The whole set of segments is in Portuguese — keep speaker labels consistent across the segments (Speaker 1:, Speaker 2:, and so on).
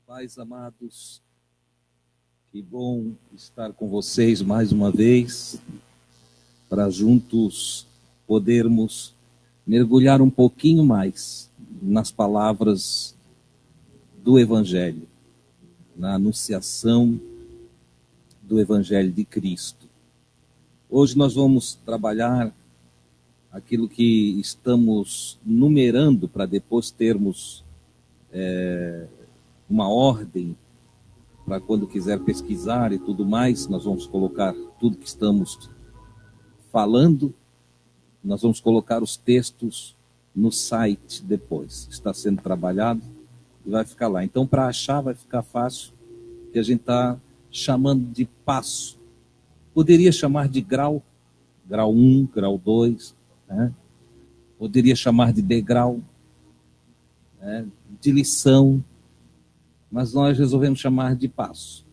Speaker 1: Pais amados, que bom estar com vocês mais uma vez, para juntos podermos mergulhar um pouquinho mais nas palavras do Evangelho, na anunciação do Evangelho de Cristo. Hoje nós vamos trabalhar aquilo que estamos numerando para depois termos uma ordem para quando quiser pesquisar e tudo mais. Nós vamos colocar tudo que estamos falando, nós vamos colocar os textos no site depois. Está sendo trabalhado e vai ficar lá. Então, para achar vai ficar fácil, que a gente está chamando de passo. Poderia chamar de grau, grau 1, grau 2, né? Poderia chamar de degrau, né? De lição, mas nós resolvemos chamar de passo,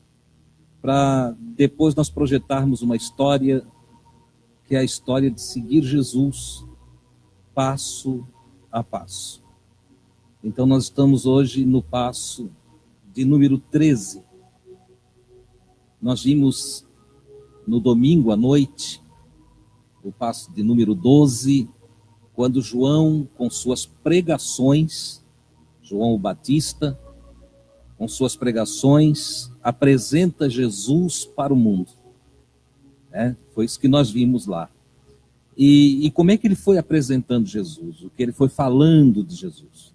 Speaker 1: para depois nós projetarmos uma história, que é a história de seguir Jesus passo a passo. Então nós estamos hoje no passo de número 13. Nós vimos no domingo à noite o passo de número 12, quando João, com suas pregações, João o Batista, com suas pregações, apresenta Jesus para o mundo. Foi isso que nós vimos lá. E como é que ele foi apresentando Jesus? O que ele foi falando de Jesus?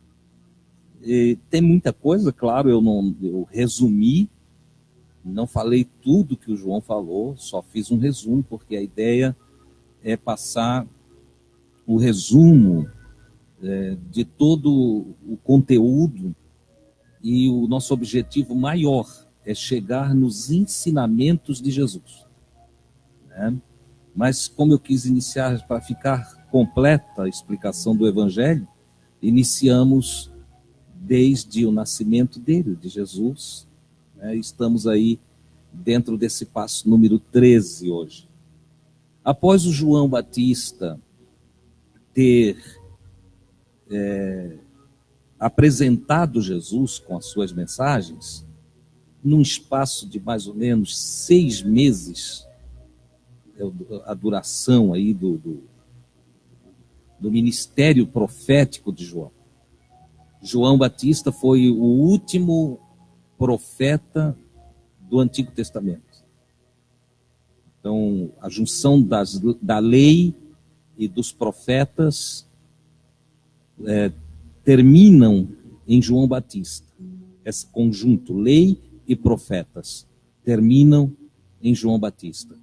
Speaker 1: Tem muita coisa, claro, eu resumi, não falei tudo que o João falou, só fiz um resumo, porque a ideia é passar o resumo de todo o conteúdo. E o nosso objetivo maior é chegar nos ensinamentos de Jesus, né? Mas como eu quis iniciar para ficar completa a explicação do Evangelho, iniciamos desde o nascimento dele, de Jesus, né? Estamos aí dentro desse passo número 13 hoje. Após o João Batista ter apresentado Jesus com as suas mensagens, num espaço de mais ou menos 6 meses, a duração aí do ministério profético de João. João Batista foi o último profeta do Antigo Testamento. Então, a junção da lei e dos profetas terminam em João Batista. Esse conjunto, lei e profetas, terminam em João Batista.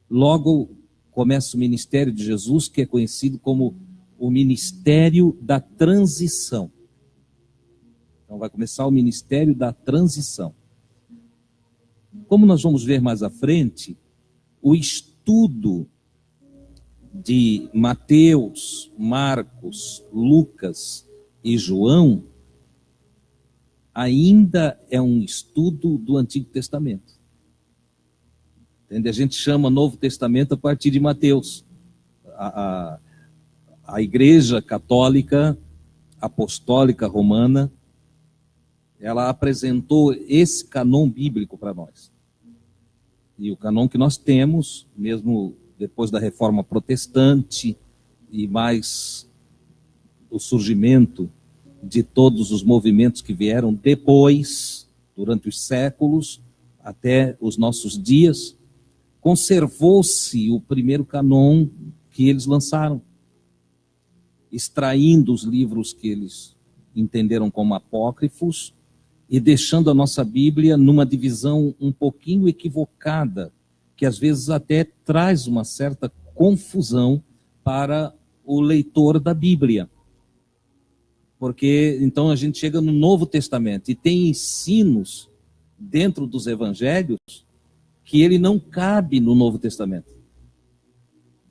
Speaker 1: Logo começa o ministério de Jesus, que é conhecido como o ministério da transição. Então vai começar o ministério da transição. Como nós vamos ver mais à frente, o estudo de Mateus, Marcos, Lucas e João ainda é um estudo do Antigo Testamento. Entende? A gente chama Novo Testamento a partir de Mateus. A Igreja Católica Apostólica Romana, ela apresentou esse canon bíblico para nós. E o canon que nós temos, mesmo depois da Reforma Protestante e mais o surgimento de todos os movimentos que vieram depois, durante os séculos, até os nossos dias, conservou-se o primeiro canon que eles lançaram, extraindo os livros que eles entenderam como apócrifos e deixando a nossa Bíblia numa divisão um pouquinho equivocada, que às vezes até traz uma certa confusão para o leitor da Bíblia. Porque então a gente chega no Novo Testamento e tem ensinos dentro dos evangelhos que ele não cabe no Novo Testamento.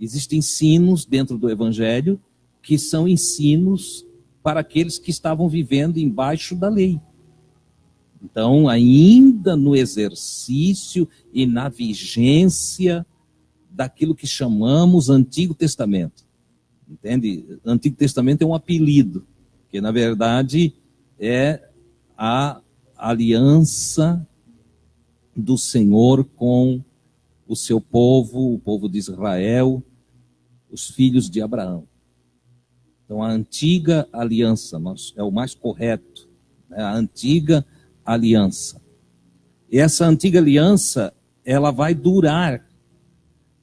Speaker 1: Existem ensinos dentro do evangelho que são ensinos para aqueles que estavam vivendo embaixo da lei. Então, ainda no exercício e na vigência daquilo que chamamos Antigo Testamento. Entende? Antigo Testamento é um apelido, que na verdade é a aliança do Senhor com o seu povo, o povo de Israel, os filhos de Abraão. Então, a antiga aliança é o mais correto, né? A antiga aliança. E essa antiga aliança, ela vai durar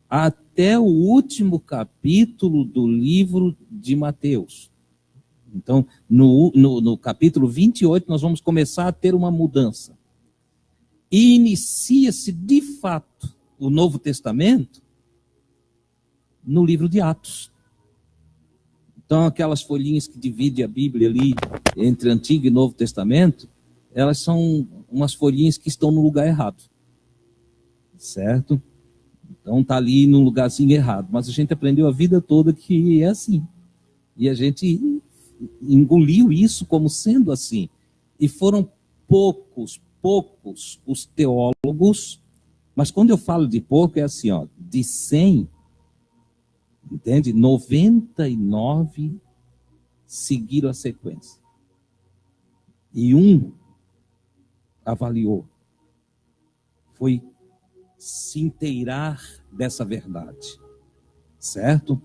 Speaker 1: até o último capítulo do livro de Mateus. Então, no capítulo 28, nós vamos começar a ter uma mudança. E inicia-se, de fato, o Novo Testamento no livro de Atos. Então, aquelas folhinhas que dividem a Bíblia ali entre Antigo e Novo Testamento, elas são umas folhinhas que estão no lugar errado. Certo? Então, está ali num lugarzinho errado. Mas a gente aprendeu a vida toda que é assim. E a gente engoliu isso como sendo assim. E foram poucos os teólogos, mas quando eu falo de pouco é assim, ó, de 100, entende? 99 seguiram a sequência. E um avaliou. Foi se inteirar dessa verdade. Certo?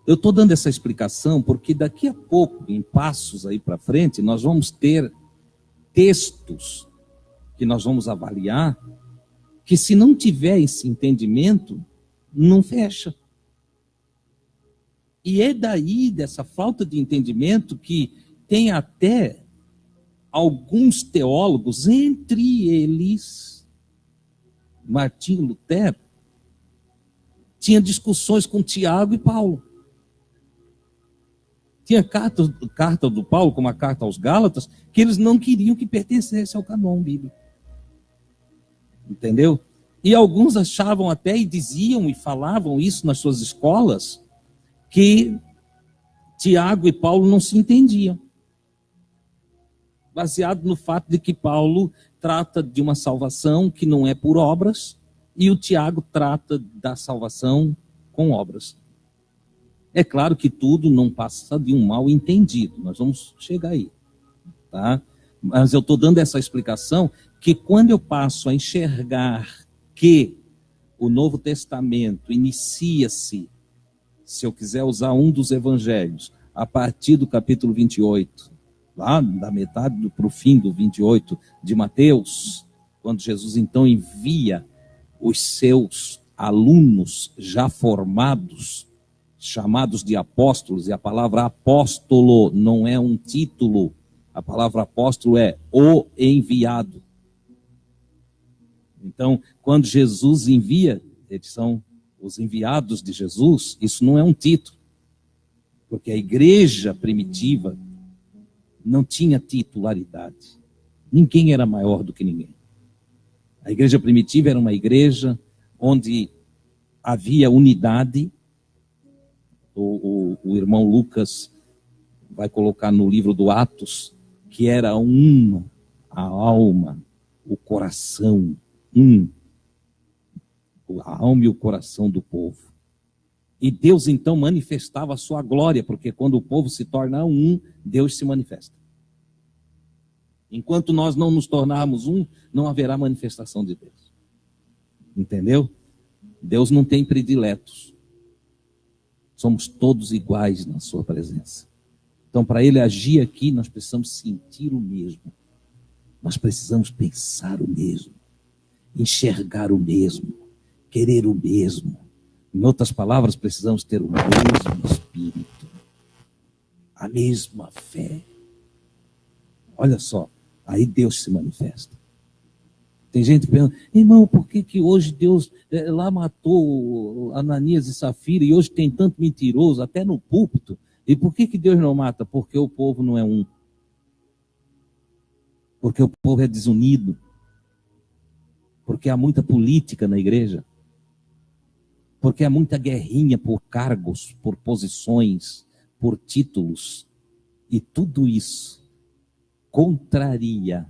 Speaker 1: Eu estou dando essa explicação porque daqui a pouco, em passos aí para frente, nós vamos ter textos que nós vamos avaliar que, se não tiver esse entendimento, não fecha. E é daí, dessa falta de entendimento, que tem até alguns teólogos, entre eles Martinho Lutero, tinha discussões com Tiago e Paulo. Tinha carta do Paulo, como a carta aos Gálatas, que eles não queriam que pertencesse ao cânon bíblico. Entendeu? E alguns achavam até, e diziam e falavam isso nas suas escolas, que Tiago e Paulo não se entendiam. Baseado no fato de que Paulo trata de uma salvação que não é por obras, e o Tiago trata da salvação com obras. É claro que tudo não passa de um mal entendido, nós vamos chegar aí, tá? Mas eu estou dando essa explicação que quando eu passo a enxergar que o Novo Testamento inicia-se, se eu quiser usar um dos evangelhos, a partir do capítulo 28, lá da metade para o fim do 28 de Mateus, quando Jesus então envia os seus alunos já formados, chamados de apóstolos, e a palavra apóstolo não é um título, a palavra apóstolo é o enviado. Então, quando Jesus envia, eles são os enviados de Jesus, isso não é um título, porque a igreja primitiva não tinha titularidade. Ninguém era maior do que ninguém. A igreja primitiva era uma igreja onde havia unidade. O irmão Lucas vai colocar no livro do Atos que era uma, a alma, o coração, a alma e o coração do povo. E Deus então manifestava a sua glória, porque quando o povo se torna um, Deus se manifesta. Enquanto nós não nos tornarmos um, não haverá manifestação de Deus. Entendeu? Deus não tem prediletos. Somos todos iguais na sua presença. Então, para ele agir aqui, nós precisamos sentir o mesmo. Nós precisamos pensar o mesmo. Enxergar o mesmo. Querer o mesmo. Em outras palavras, precisamos ter o mesmo espírito. A mesma fé. Olha só, aí Deus se manifesta. Tem gente pensando, irmão, por que hoje Deus lá matou Ananias e Safira e hoje tem tanto mentiroso, até no púlpito? E por que Deus não mata? Porque o povo não é um. Porque o povo é desunido. Porque há muita política na igreja. Porque há muita guerrinha por cargos, por posições, por títulos. E tudo isso contraria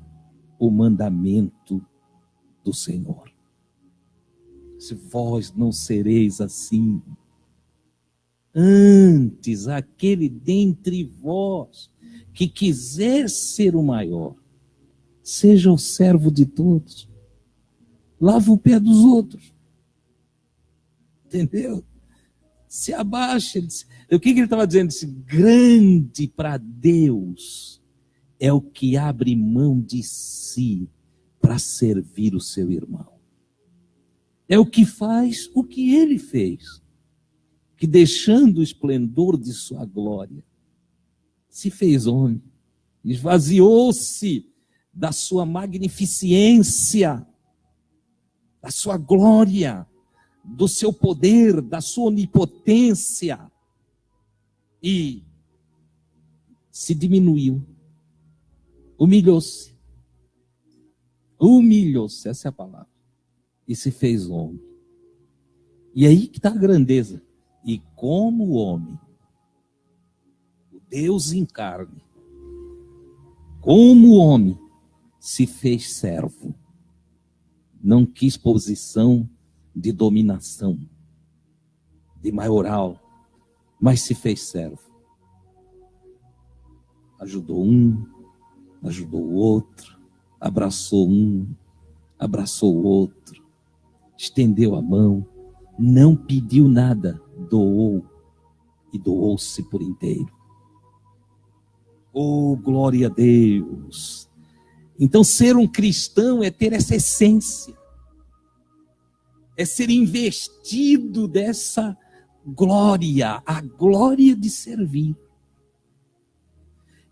Speaker 1: o mandamento do Senhor. Se vós não sereis assim, antes aquele dentre vós que quiser ser o maior, Seja o servo de todos. Lava o pé dos outros. Entendeu? Se abaixa. O que ele estava dizendo? Grande para Deus é o que abre mão de si para servir o seu irmão. É o que faz o que ele fez. Que deixando o esplendor de sua glória, se fez homem. Esvaziou-se da sua magnificência, da sua glória, do seu poder, da sua onipotência, e se diminuiu, humilhou-se, essa é a palavra, e se fez homem. E aí que está a grandeza. E como homem, o Deus em carne, como homem, se fez servo. Não quis posição de dominação, de maioral, mas se fez servo. Ajudou um, ajudou o outro, abraçou um, abraçou o outro, estendeu a mão, não pediu nada, doou e doou-se por inteiro. Oh, glória a Deus! Então, ser um cristão é ter essa essência, é ser investido dessa glória, a glória de servir.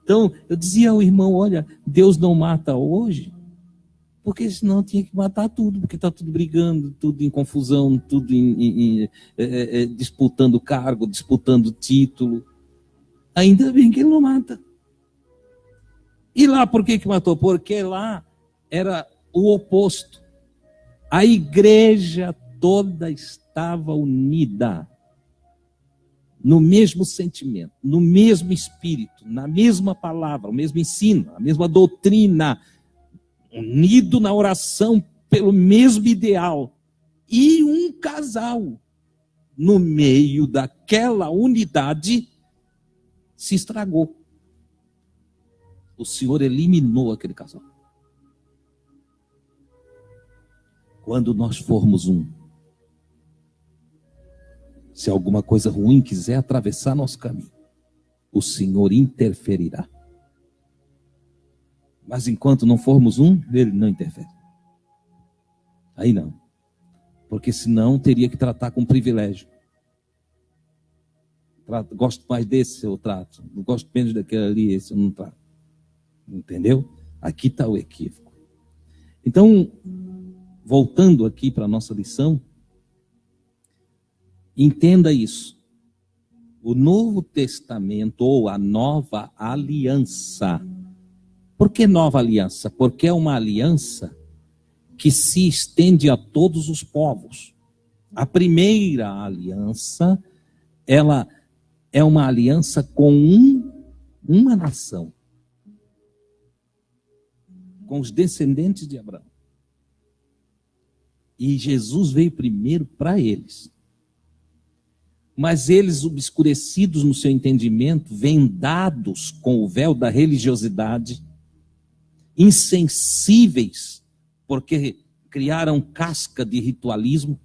Speaker 1: Então, eu dizia ao irmão, olha, Deus não mata hoje, porque senão tinha que matar tudo, porque está tudo brigando, tudo em confusão, tudo disputando cargo, disputando título. Ainda bem que ele não mata. E lá, por que matou? Porque lá era o oposto. A igreja toda estava unida, no mesmo sentimento, no mesmo espírito, na mesma palavra, o mesmo ensino, a mesma doutrina, unido na oração pelo mesmo ideal. E um casal, no meio daquela unidade, se estragou. O Senhor eliminou aquele casal. Quando nós formos um, se alguma coisa ruim quiser atravessar nosso caminho, o Senhor interferirá. Mas enquanto não formos um, ele não interfere. Aí não. Porque senão teria que tratar com privilégio. Gosto mais desse, eu trato. Não gosto menos daquele ali, esse eu não trato. Entendeu? Aqui está o equívoco. Então, voltando aqui para a nossa lição, entenda isso. O Novo Testamento, ou a Nova Aliança. Por que Nova Aliança? Porque é uma aliança que se estende a todos os povos. A primeira aliança, ela é uma aliança com uma nação. Com os descendentes de Abraão. E Jesus veio primeiro para eles. Mas eles, obscurecidos no seu entendimento, vendados com o véu da religiosidade, insensíveis, porque criaram casca de ritualismo,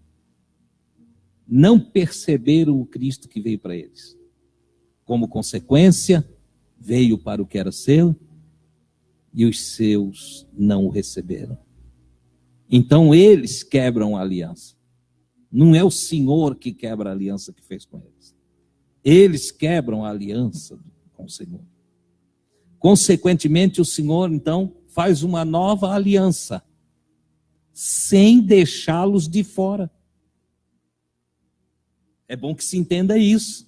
Speaker 1: não perceberam o Cristo que veio para eles. Como consequência, veio para o que era seu, e os seus não o receberam. Então eles quebram a aliança. Não é o Senhor que quebra a aliança que fez com eles. Eles quebram a aliança com o Senhor. Consequentemente, o Senhor, então, faz uma nova aliança, sem deixá-los de fora. É bom que se entenda isso.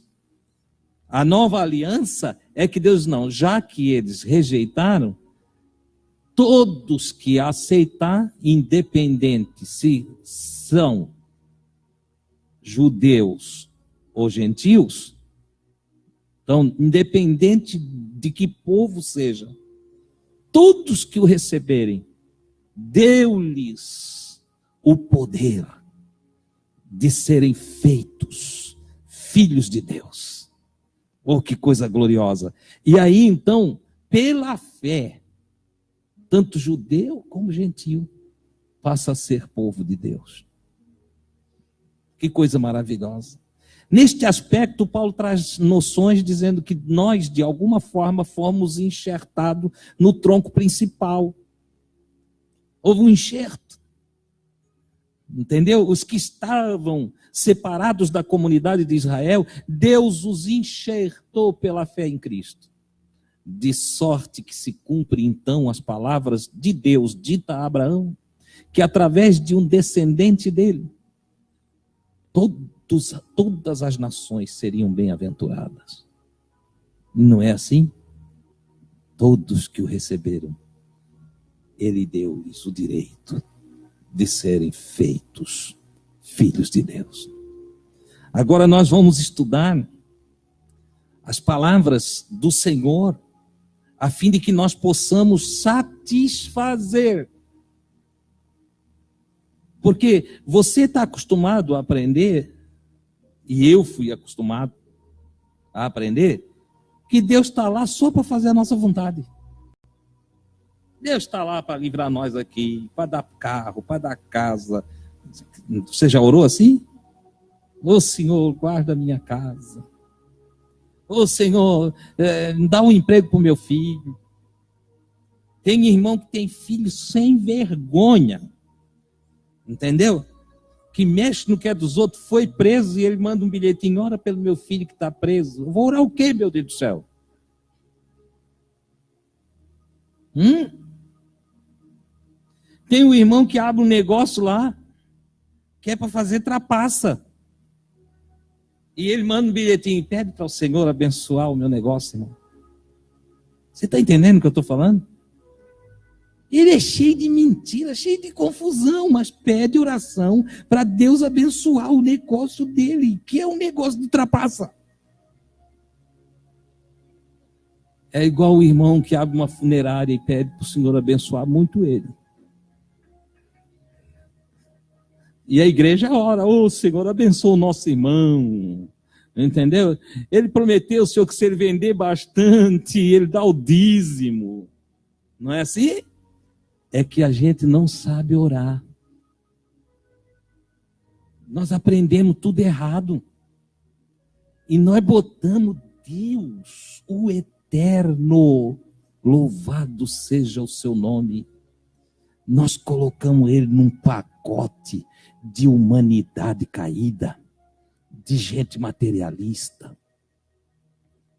Speaker 1: A nova aliança é que Deus não, já que eles rejeitaram, todos que aceitar, independente se são judeus ou gentios, então, independente de que povo seja, todos que o receberem, deu-lhes o poder de serem feitos filhos de Deus. Oh, que coisa gloriosa! E aí, então, pela fé, tanto judeu como gentil passa a ser povo de Deus. Que coisa maravilhosa. Neste aspecto, Paulo traz noções dizendo que nós, de alguma forma, fomos enxertados no tronco principal. Houve um enxerto. Entendeu? Os que estavam separados da comunidade de Israel, Deus os enxertou pela fé em Cristo. De sorte que se cumpre então as palavras de Deus dita a Abraão, que através de um descendente dele, todas as nações seriam bem-aventuradas. Não é assim? Todos que o receberam, ele deu-lhes o direito de serem feitos filhos de Deus. Agora nós vamos estudar as palavras do Senhor, a fim de que nós possamos satisfazer. Porque você está acostumado a aprender, e eu fui acostumado a aprender, que Deus está lá só para fazer a nossa vontade. Deus está lá para livrar nós aqui, para dar carro, para dar casa. Você já orou assim? Ô Senhor, guarda a minha casa. Ô Senhor, dá um emprego para o meu filho. Tem irmão que tem filho sem vergonha. Entendeu? Que mexe no que é dos outros, foi preso e ele manda um bilhetinho, ora pelo meu filho que está preso. Eu vou orar o quê, meu Deus do céu? Tem um irmão que abre um negócio lá, que é para fazer trapaça. E ele manda um bilhetinho, pede para o Senhor abençoar o meu negócio, irmão. Você está entendendo o que eu estou falando? Ele é cheio de mentira, cheio de confusão, mas pede oração para Deus abençoar o negócio dele, que é um negócio de trapaça. É igual o irmão que abre uma funerária e pede para o Senhor abençoar muito ele. E a igreja ora, ô Senhor, abençoa o nosso irmão. Entendeu? Ele prometeu, Senhor, que se ele vender bastante, ele dá o dízimo. Não é assim? É que a gente não sabe orar. Nós aprendemos tudo errado. E nós botamos Deus, o eterno, louvado seja o seu nome. Nós colocamos ele num pacote de humanidade caída, de gente materialista.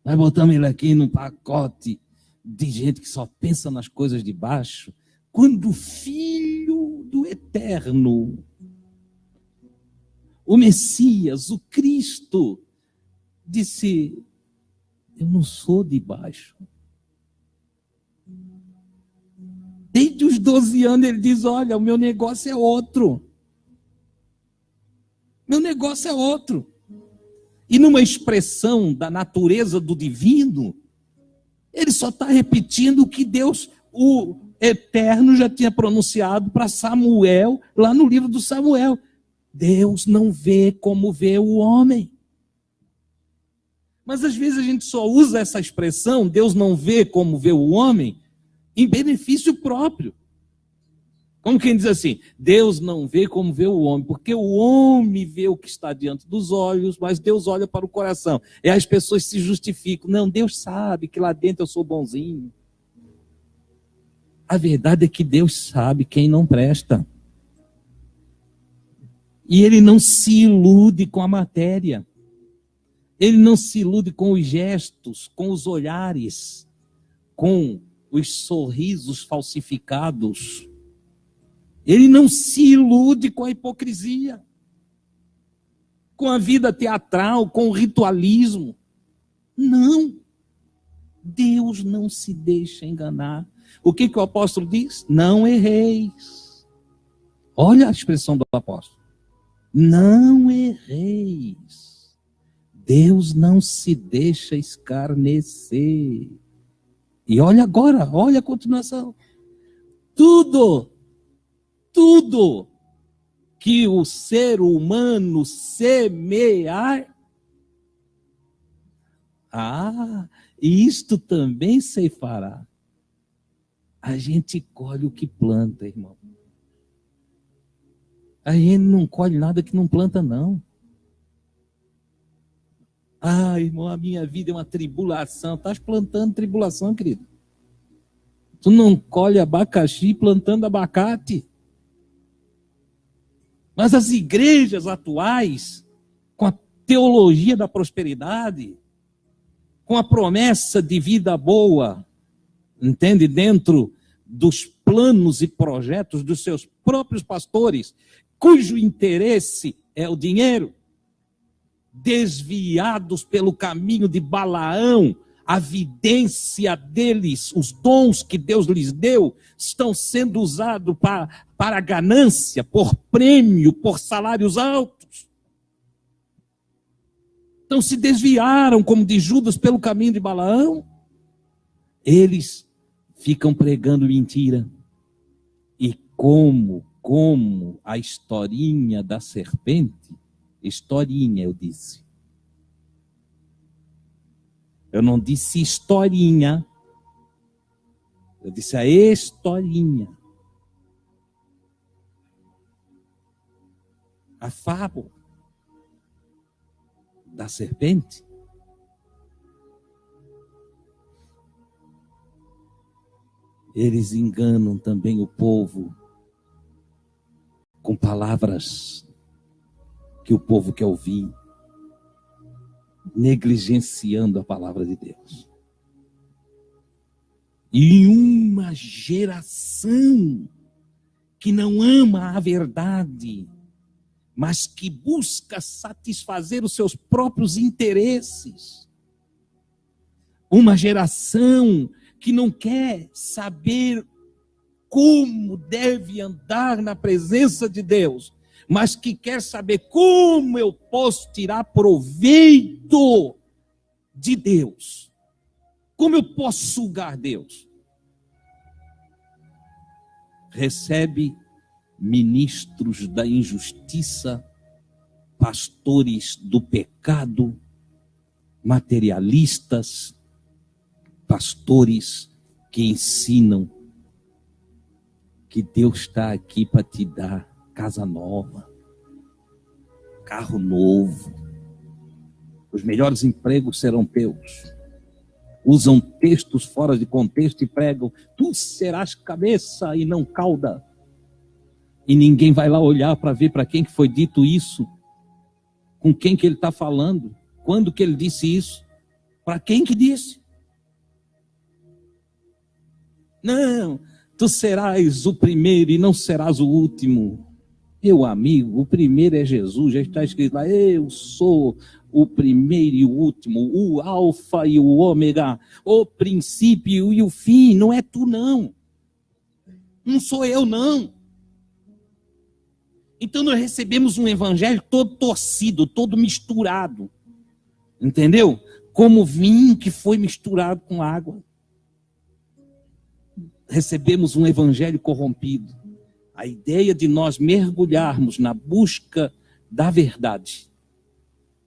Speaker 1: Nós botamos ele aqui num pacote de gente que só pensa nas coisas de baixo, quando o Filho do Eterno, o Messias, o Cristo, disse, eu não sou de baixo. Desde os 12 anos ele diz, olha, o meu negócio é outro. Meu negócio é outro. E numa expressão da natureza do divino, ele só está repetindo o que Deus, o Eterno, já tinha pronunciado para Samuel, lá no livro do Samuel. Deus não vê como vê o homem. Mas às vezes a gente só usa essa expressão, Deus não vê como vê o homem, em benefício próprio. Como quem diz assim, Deus não vê como vê o homem, porque o homem vê o que está diante dos olhos, mas Deus olha para o coração. E as pessoas se justificam, não, Deus sabe que lá dentro eu sou bonzinho. A verdade é que Deus sabe quem não presta. E Ele não se ilude com a matéria. Ele não se ilude com os gestos, com os olhares, com os sorrisos falsificados. Ele não se ilude com a hipocrisia, com a vida teatral, com o ritualismo. Não. Deus não se deixa enganar. O que o apóstolo diz? Não erreis. Olha a expressão do apóstolo. Não erreis. Deus não se deixa escarnecer. E olha agora, olha a continuação. Tudo que o ser humano semear, isto também ceifará. A gente colhe o que planta, irmão. A gente não colhe nada que não planta, não. Ah, irmão, a minha vida é uma tribulação. Estás plantando tribulação, querido. Tu não colhe abacaxi plantando abacate. Mas as igrejas atuais, com a teologia da prosperidade, com a promessa de vida boa, entende? Dentro dos planos e projetos dos seus próprios pastores, cujo interesse é o dinheiro, desviados pelo caminho de Balaão, a vidência deles, os dons que Deus lhes deu, estão sendo usados para ganância, por prêmio, por salários altos. Então se desviaram, como de Judas, pelo caminho de Balaão. Eles ficam pregando mentira. E como a historinha da serpente, historinha eu disse. Eu não disse historinha, eu disse a historinha. A fábula da serpente. Eles enganam também o povo com palavras que o povo quer ouvir, negligenciando a palavra de Deus. E uma geração que não ama a verdade, mas que busca satisfazer os seus próprios interesses. Uma geração que não quer saber como deve andar na presença de Deus, mas que quer saber como eu posso tirar proveito de Deus. Como eu posso sugar Deus? Recebe ministros da injustiça, pastores do pecado, materialistas, pastores que ensinam que Deus está aqui para te dar casa nova, carro novo, os melhores empregos serão teus. Usam textos fora de contexto e pregam: tu serás cabeça e não cauda. E ninguém vai lá olhar para ver para quem que foi dito isso, com quem que ele está falando, quando que ele disse isso, para quem que disse. Não, tu serás o primeiro e não serás o último. Meu amigo, o primeiro é Jesus, já está escrito lá: eu sou o primeiro e o último, o alfa e o ômega, o princípio e o fim. Não é tu não, não sou eu não. Então nós recebemos um evangelho todo torcido, todo misturado, entendeu? Como vinho que foi misturado com água. Recebemos um evangelho corrompido. A ideia de nós mergulharmos na busca da verdade,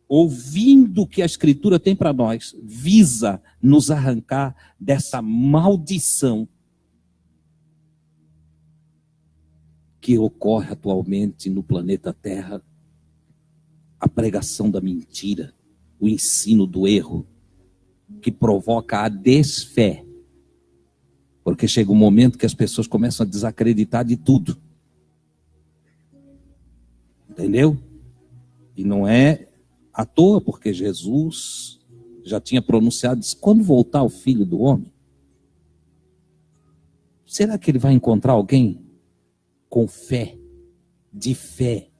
Speaker 1: ouvindo o que a Escritura tem para nós, visa nos arrancar dessa maldição que ocorre atualmente no planeta Terra, a pregação da mentira, o ensino do erro, que provoca a desfé. Porque chega um momento que as pessoas começam a desacreditar de tudo. Entendeu? E não é à toa, porque Jesus já tinha pronunciado: disse, quando voltar o Filho do Homem, será que ele vai encontrar alguém com fé, de fé,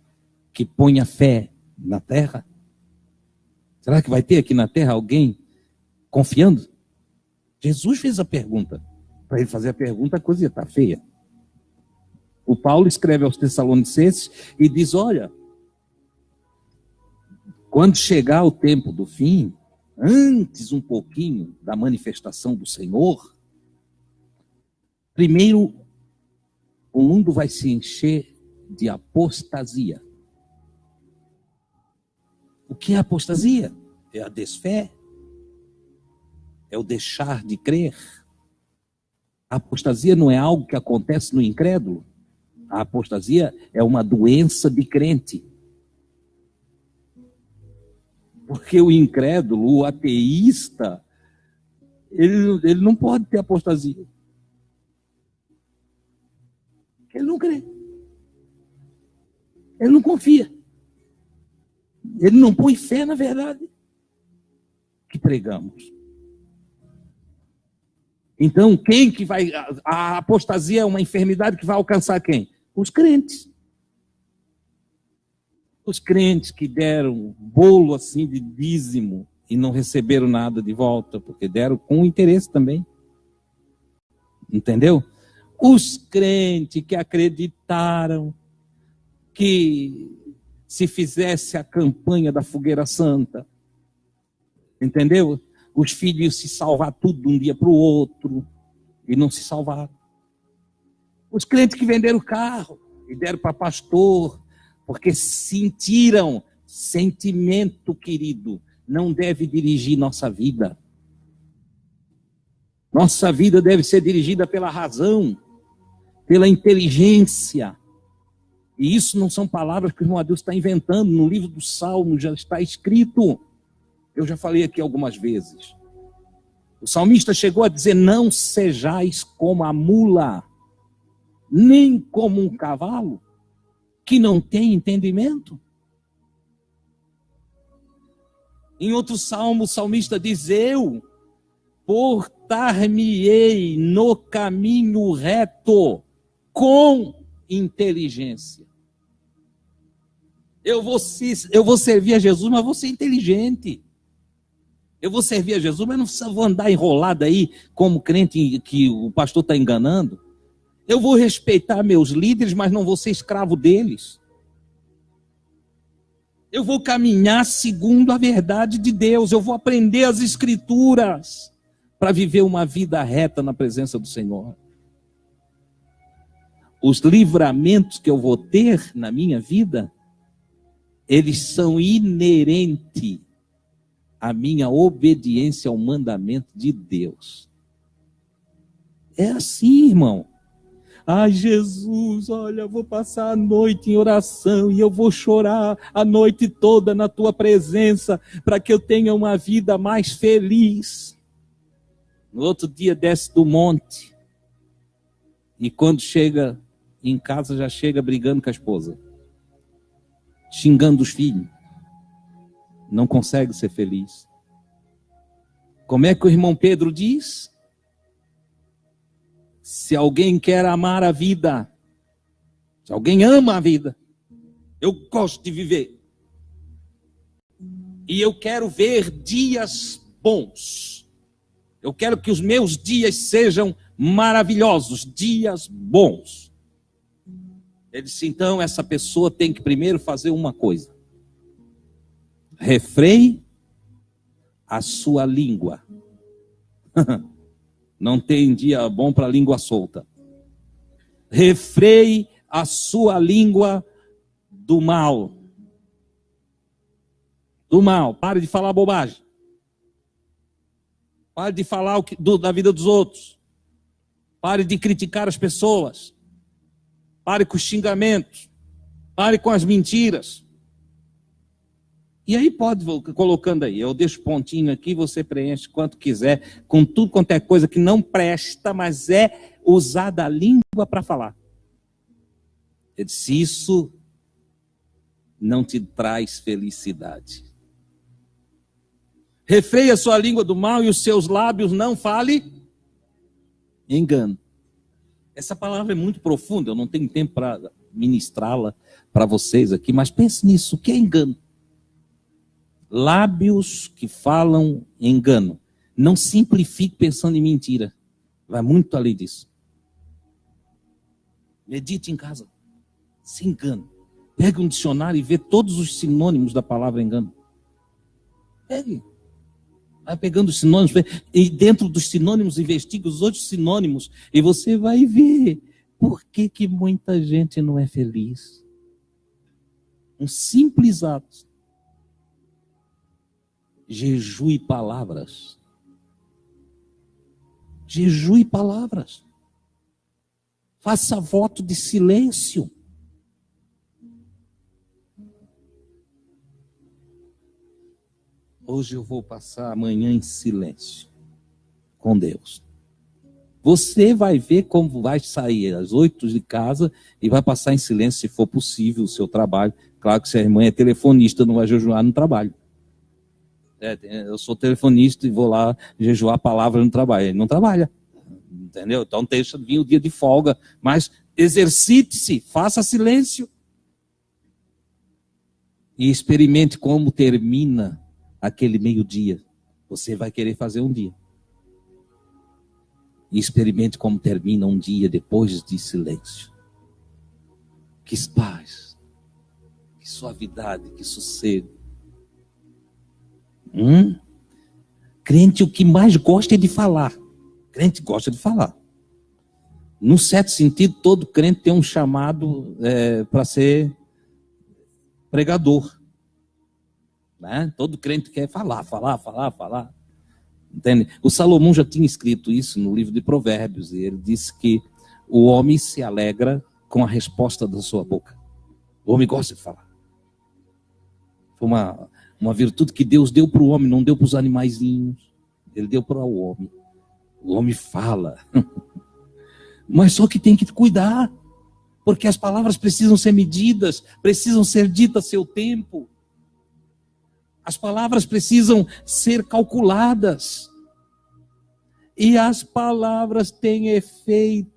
Speaker 1: que ponha fé na terra? Será que vai ter aqui na terra alguém confiando? Jesus fez a pergunta. Para ele fazer a pergunta, a coisa está feia. O Paulo escreve aos Tessalonicenses e diz: olha, quando chegar o tempo do fim, antes um pouquinho da manifestação do Senhor, primeiro o mundo vai se encher de apostasia. O que é apostasia? É a desfé, é o deixar de crer. A apostasia não é algo que acontece no incrédulo. A apostasia é uma doença de crente. Porque o incrédulo, o ateísta, ele não pode ter apostasia. Ele não crê. Ele não confia. Ele não põe fé na verdade que pregamos. Então, quem que vai... A apostasia é uma enfermidade que vai alcançar quem? Os crentes. Os crentes que deram bolo assim de dízimo e não receberam nada de volta, porque deram com interesse também. Entendeu? Os crentes que acreditaram que se fizesse a campanha da fogueira santa, entendeu? Os filhos iam se salvar tudo de um dia para o outro e não se salvaram. Os crentes que venderam o carro e deram para pastor, porque sentiram sentimento, querido, não deve dirigir nossa vida. Nossa vida deve ser dirigida pela razão, pela inteligência. E isso não são palavras que o irmão Adilson está inventando. No livro do Salmo já está escrito. Eu já falei aqui algumas vezes. O salmista chegou a dizer: não sejais como a mula, nem como um cavalo, que não tem entendimento. Em outro salmo, o salmista diz: eu portar-me-ei no caminho reto, com inteligência. Eu vou servir a Jesus, mas vou ser inteligente. Eu vou servir a Jesus, mas não vou andar enrolado aí como crente que o pastor está enganando. Eu vou respeitar meus líderes, mas não vou ser escravo deles. Eu vou caminhar segundo a verdade de Deus. Eu vou aprender as Escrituras para viver uma vida reta na presença do Senhor. Os livramentos que eu vou ter na minha vida, eles são inerentes à minha obediência ao mandamento de Deus. É assim, irmão. Ai, Jesus, olha, eu vou passar a noite em oração e eu vou chorar a noite toda na tua presença para que eu tenha uma vida mais feliz. No outro dia desce do monte e quando chega em casa já chega brigando com a esposa, xingando os filhos. Não consegue ser feliz. Como é que o irmão Pedro diz? Se alguém quer amar a vida, se alguém ama a vida, eu gosto de viver. E eu quero ver dias bons. Eu quero que os meus dias sejam maravilhosos, dias bons. Ele disse, então, essa pessoa tem que primeiro fazer uma coisa. Refreie a sua língua. Não tem dia bom para língua solta. Refreie a sua língua do mal. Do mal. Pare de falar bobagem. Pare de falar da vida dos outros. Pare de criticar as pessoas. Pare com os xingamentos. Pare com as mentiras. E aí pode, colocando aí, eu deixo pontinho aqui, você preenche quanto quiser, com tudo quanto é coisa que não presta, mas é usada a língua para falar. Ele disse, isso não te traz felicidade. Refreie a sua língua do mal e os seus lábios não fale engano. Essa palavra é muito profunda, eu não tenho tempo para ministrá-la para vocês aqui, mas pense nisso, o que é engano? Lábios que falam engano. Não simplifique pensando em mentira. Vai muito além disso. Medite em casa. Se engano. Pegue um dicionário e vê todos os sinônimos da palavra engano. Pegue. Vai pegando os sinônimos. E dentro dos sinônimos investigue os outros sinônimos. E você vai ver por que muita gente não é feliz. Um simples ato. Jejue palavras. Jejue palavras. Faça voto de silêncio. Hoje eu vou passar a manhã em silêncio com Deus. Você vai ver como vai sair às 8 de casa e vai passar em silêncio, se for possível, o seu trabalho. Claro que se a irmã é telefonista, não vai jejuar no trabalho. Eu sou telefonista e vou lá jejuar a palavra no trabalho. Ele não trabalha. Entendeu? Então deixa vir o dia de folga, mas exercite-se, faça silêncio. E experimente como termina aquele meio-dia. Você vai querer fazer um dia. E experimente como termina um dia depois de silêncio. Que paz, que suavidade, que sossego. Crente, o que mais gosta é de falar. Crente gosta de falar. Num certo sentido, todo crente tem um chamado para ser pregador. Né? Todo crente quer falar. Entende? O Salomão já tinha escrito isso no livro de Provérbios, e ele disse que o homem se alegra com a resposta da sua boca. O homem gosta de falar. Foi uma virtude que Deus deu para o homem, não deu para os animaizinhos. Ele deu para o homem. O homem fala. Mas só que tem que cuidar, porque as palavras precisam ser medidas, precisam ser ditas a seu tempo. As palavras precisam ser calculadas. E as palavras têm efeitos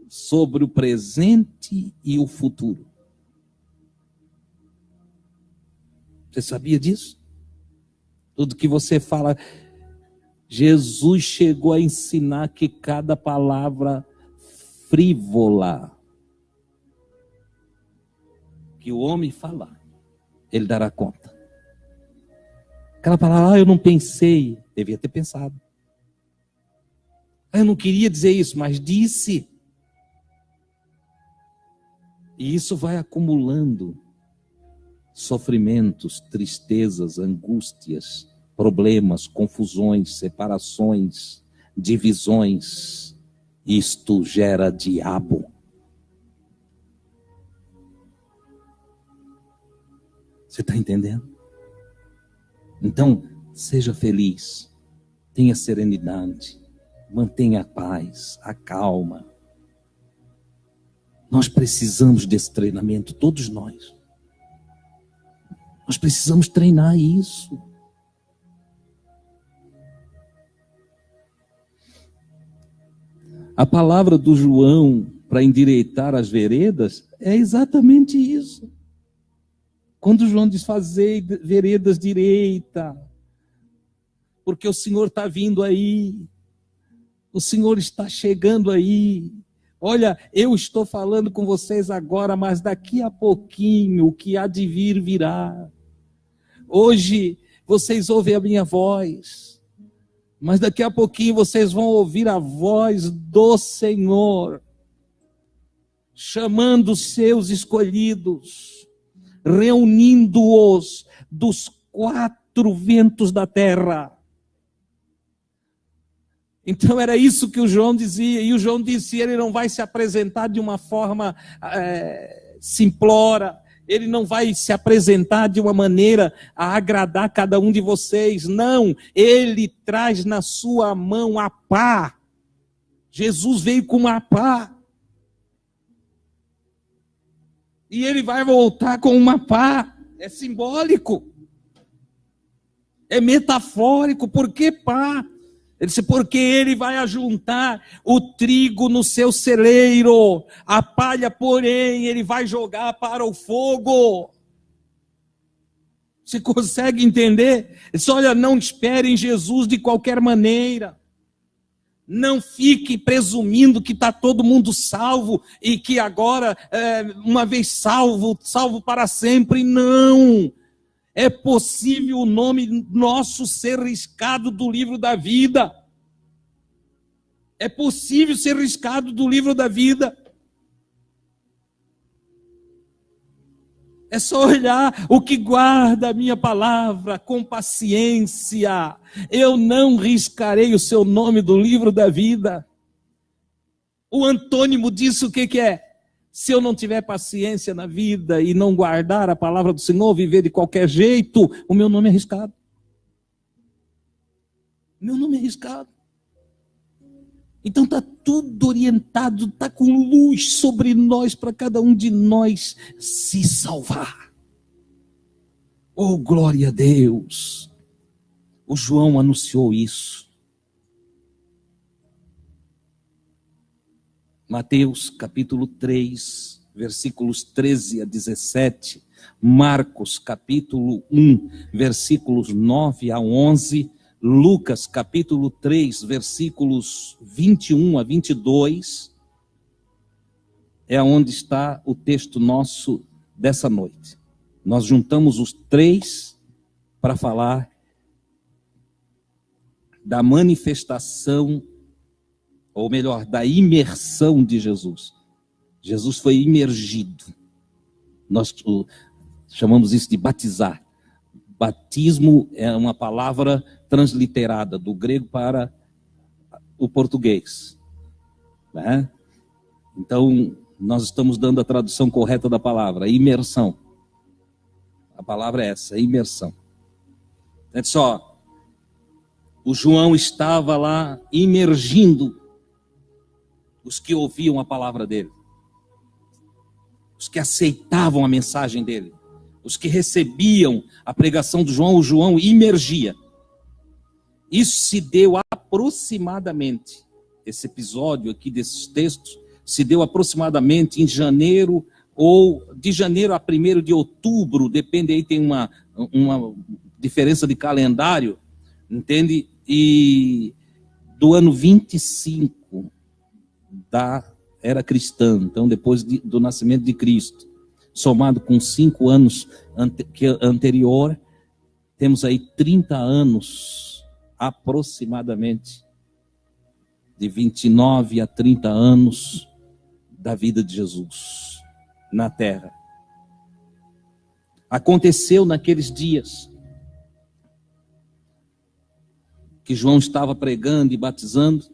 Speaker 1: sobre o presente e o futuro. Você sabia disso? Tudo que você fala, Jesus chegou a ensinar que cada palavra frívola que o homem falar, ele dará conta. Aquela palavra, eu não pensei, devia ter pensado. Eu não queria dizer isso, mas disse. E isso vai acumulando sofrimentos, tristezas, angústias, problemas, confusões, separações, divisões. Isto gera diabo. Você está entendendo? Então, seja feliz, tenha serenidade, mantenha a paz, a calma. Nós precisamos desse treinamento, todos nós. Nós precisamos treinar isso. A palavra do João para endireitar as veredas é exatamente isso. Quando João diz fazer veredas direita, porque o Senhor está vindo aí, o Senhor está chegando aí. Olha, eu estou falando com vocês agora, mas daqui a pouquinho o que há de vir virá. Hoje vocês ouvem a minha voz, mas daqui a pouquinho vocês vão ouvir a voz do Senhor, chamando os seus escolhidos, reunindo-os dos 4 ventos da terra. Então era isso que o João dizia, e o João disse, ele não vai se apresentar de uma forma simplória, ele não vai se apresentar de uma maneira a agradar cada um de vocês, não, ele traz na sua mão a pá. Jesus veio com uma pá. E ele vai voltar com uma pá. É simbólico. É metafórico. Por que pá? Ele disse, porque ele vai ajuntar o trigo no seu celeiro. A palha, porém, ele vai jogar para o fogo. Você consegue entender? Ele disse, olha, não esperem Jesus de qualquer maneira. Não fique presumindo que está todo mundo salvo e que agora, uma vez salvo, salvo para sempre. Não. É possível o nome nosso ser riscado do livro da vida. É possível ser riscado do livro da vida. É só olhar o que guarda a minha palavra com paciência. Eu não riscarei o seu nome do livro da vida. O antônimo disso o que é? Se eu não tiver paciência na vida e não guardar a palavra do Senhor, viver de qualquer jeito, o meu nome é arriscado. Meu nome é arriscado. Então está tudo orientado, está com luz sobre nós, para cada um de nós se salvar. Oh, glória a Deus! O João anunciou isso. Mateus capítulo 3, versículos 13 a 17. Marcos capítulo 1, versículos 9 a 11. Lucas capítulo 3, versículos 21 a 22. É onde está o texto nosso dessa noite. Nós juntamos os três para falar da manifestação, ou melhor, da imersão de Jesus. Jesus foi imergido. Nós chamamos isso de batizar. Batismo é uma palavra transliterada do grego para o português, né? Então, nós estamos dando a tradução correta da palavra, imersão. A palavra é essa, imersão. É só, o João estava lá imergindo os que ouviam a palavra dele, os que aceitavam a mensagem dele, os que recebiam a pregação do João, o João imergia. Isso se deu aproximadamente, esse episódio aqui desses textos, se deu aproximadamente em janeiro, ou de janeiro a 1º de outubro, depende aí, tem uma diferença de calendário, entende? E do ano 25 da era cristã, então depois do nascimento de Cristo, somado com 5 anos anterior, temos aí 30 anos, aproximadamente, de 29 a 30 anos da vida de Jesus na terra. Aconteceu naqueles dias que João estava pregando e batizando,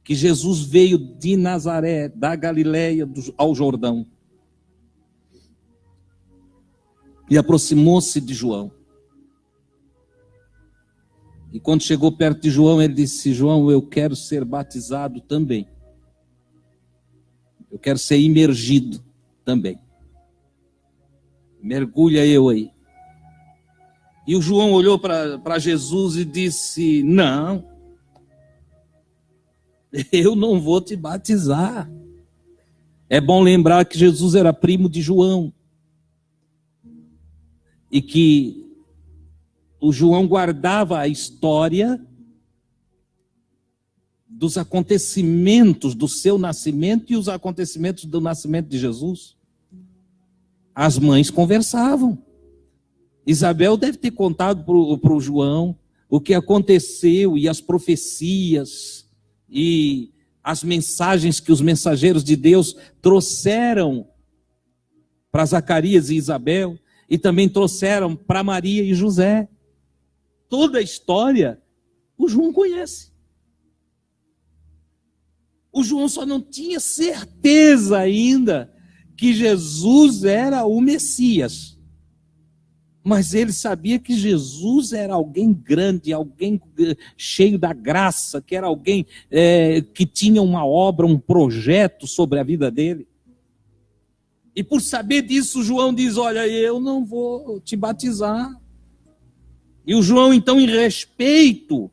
Speaker 1: que Jesus veio de Nazaré, da Galileia ao Jordão, e aproximou-se de João. E quando chegou perto de João, ele disse: João, eu quero ser batizado também. Eu quero ser imergido também. Mergulha eu aí. E o João olhou para Jesus e disse: não, eu não vou te batizar. É bom lembrar que Jesus era primo de João. E que o João guardava a história dos acontecimentos do seu nascimento e os acontecimentos do nascimento de Jesus. As mães conversavam. Isabel deve ter contado para o João o que aconteceu e as profecias e as mensagens que os mensageiros de Deus trouxeram para Zacarias e Isabel e também trouxeram para Maria e José. Toda a história o João conhece. O João só não tinha certeza ainda que Jesus era o Messias. Mas ele sabia que Jesus era alguém grande, alguém cheio da graça, que era alguém que tinha uma obra, um projeto sobre a vida dele. E por saber disso, João diz: olha, eu não vou te batizar. E o João, então, em respeito,